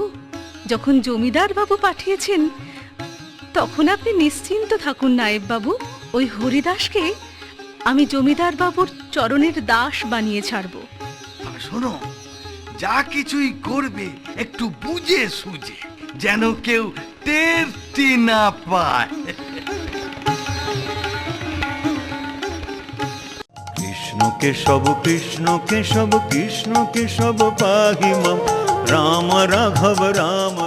যখন জমিদার বাবু পাঠিয়েছেন, তখন আপনি নিশ্চিন্ত থাকুন নায়েব বাবু। ওই হরিদাসকে আমি জমিদার বাবুর চরণের দাস বানিয়ে ছাড়বো। শোনো, যা কিছুই করবে একটু বুঝে সুঝে, যেন কেউ টেরটি না পায়। কৃষ্ণ কেশব কৃষ্ণ কেশব কৃষ্ণ কেশব পাহি মাম। রাম রাঘব রাম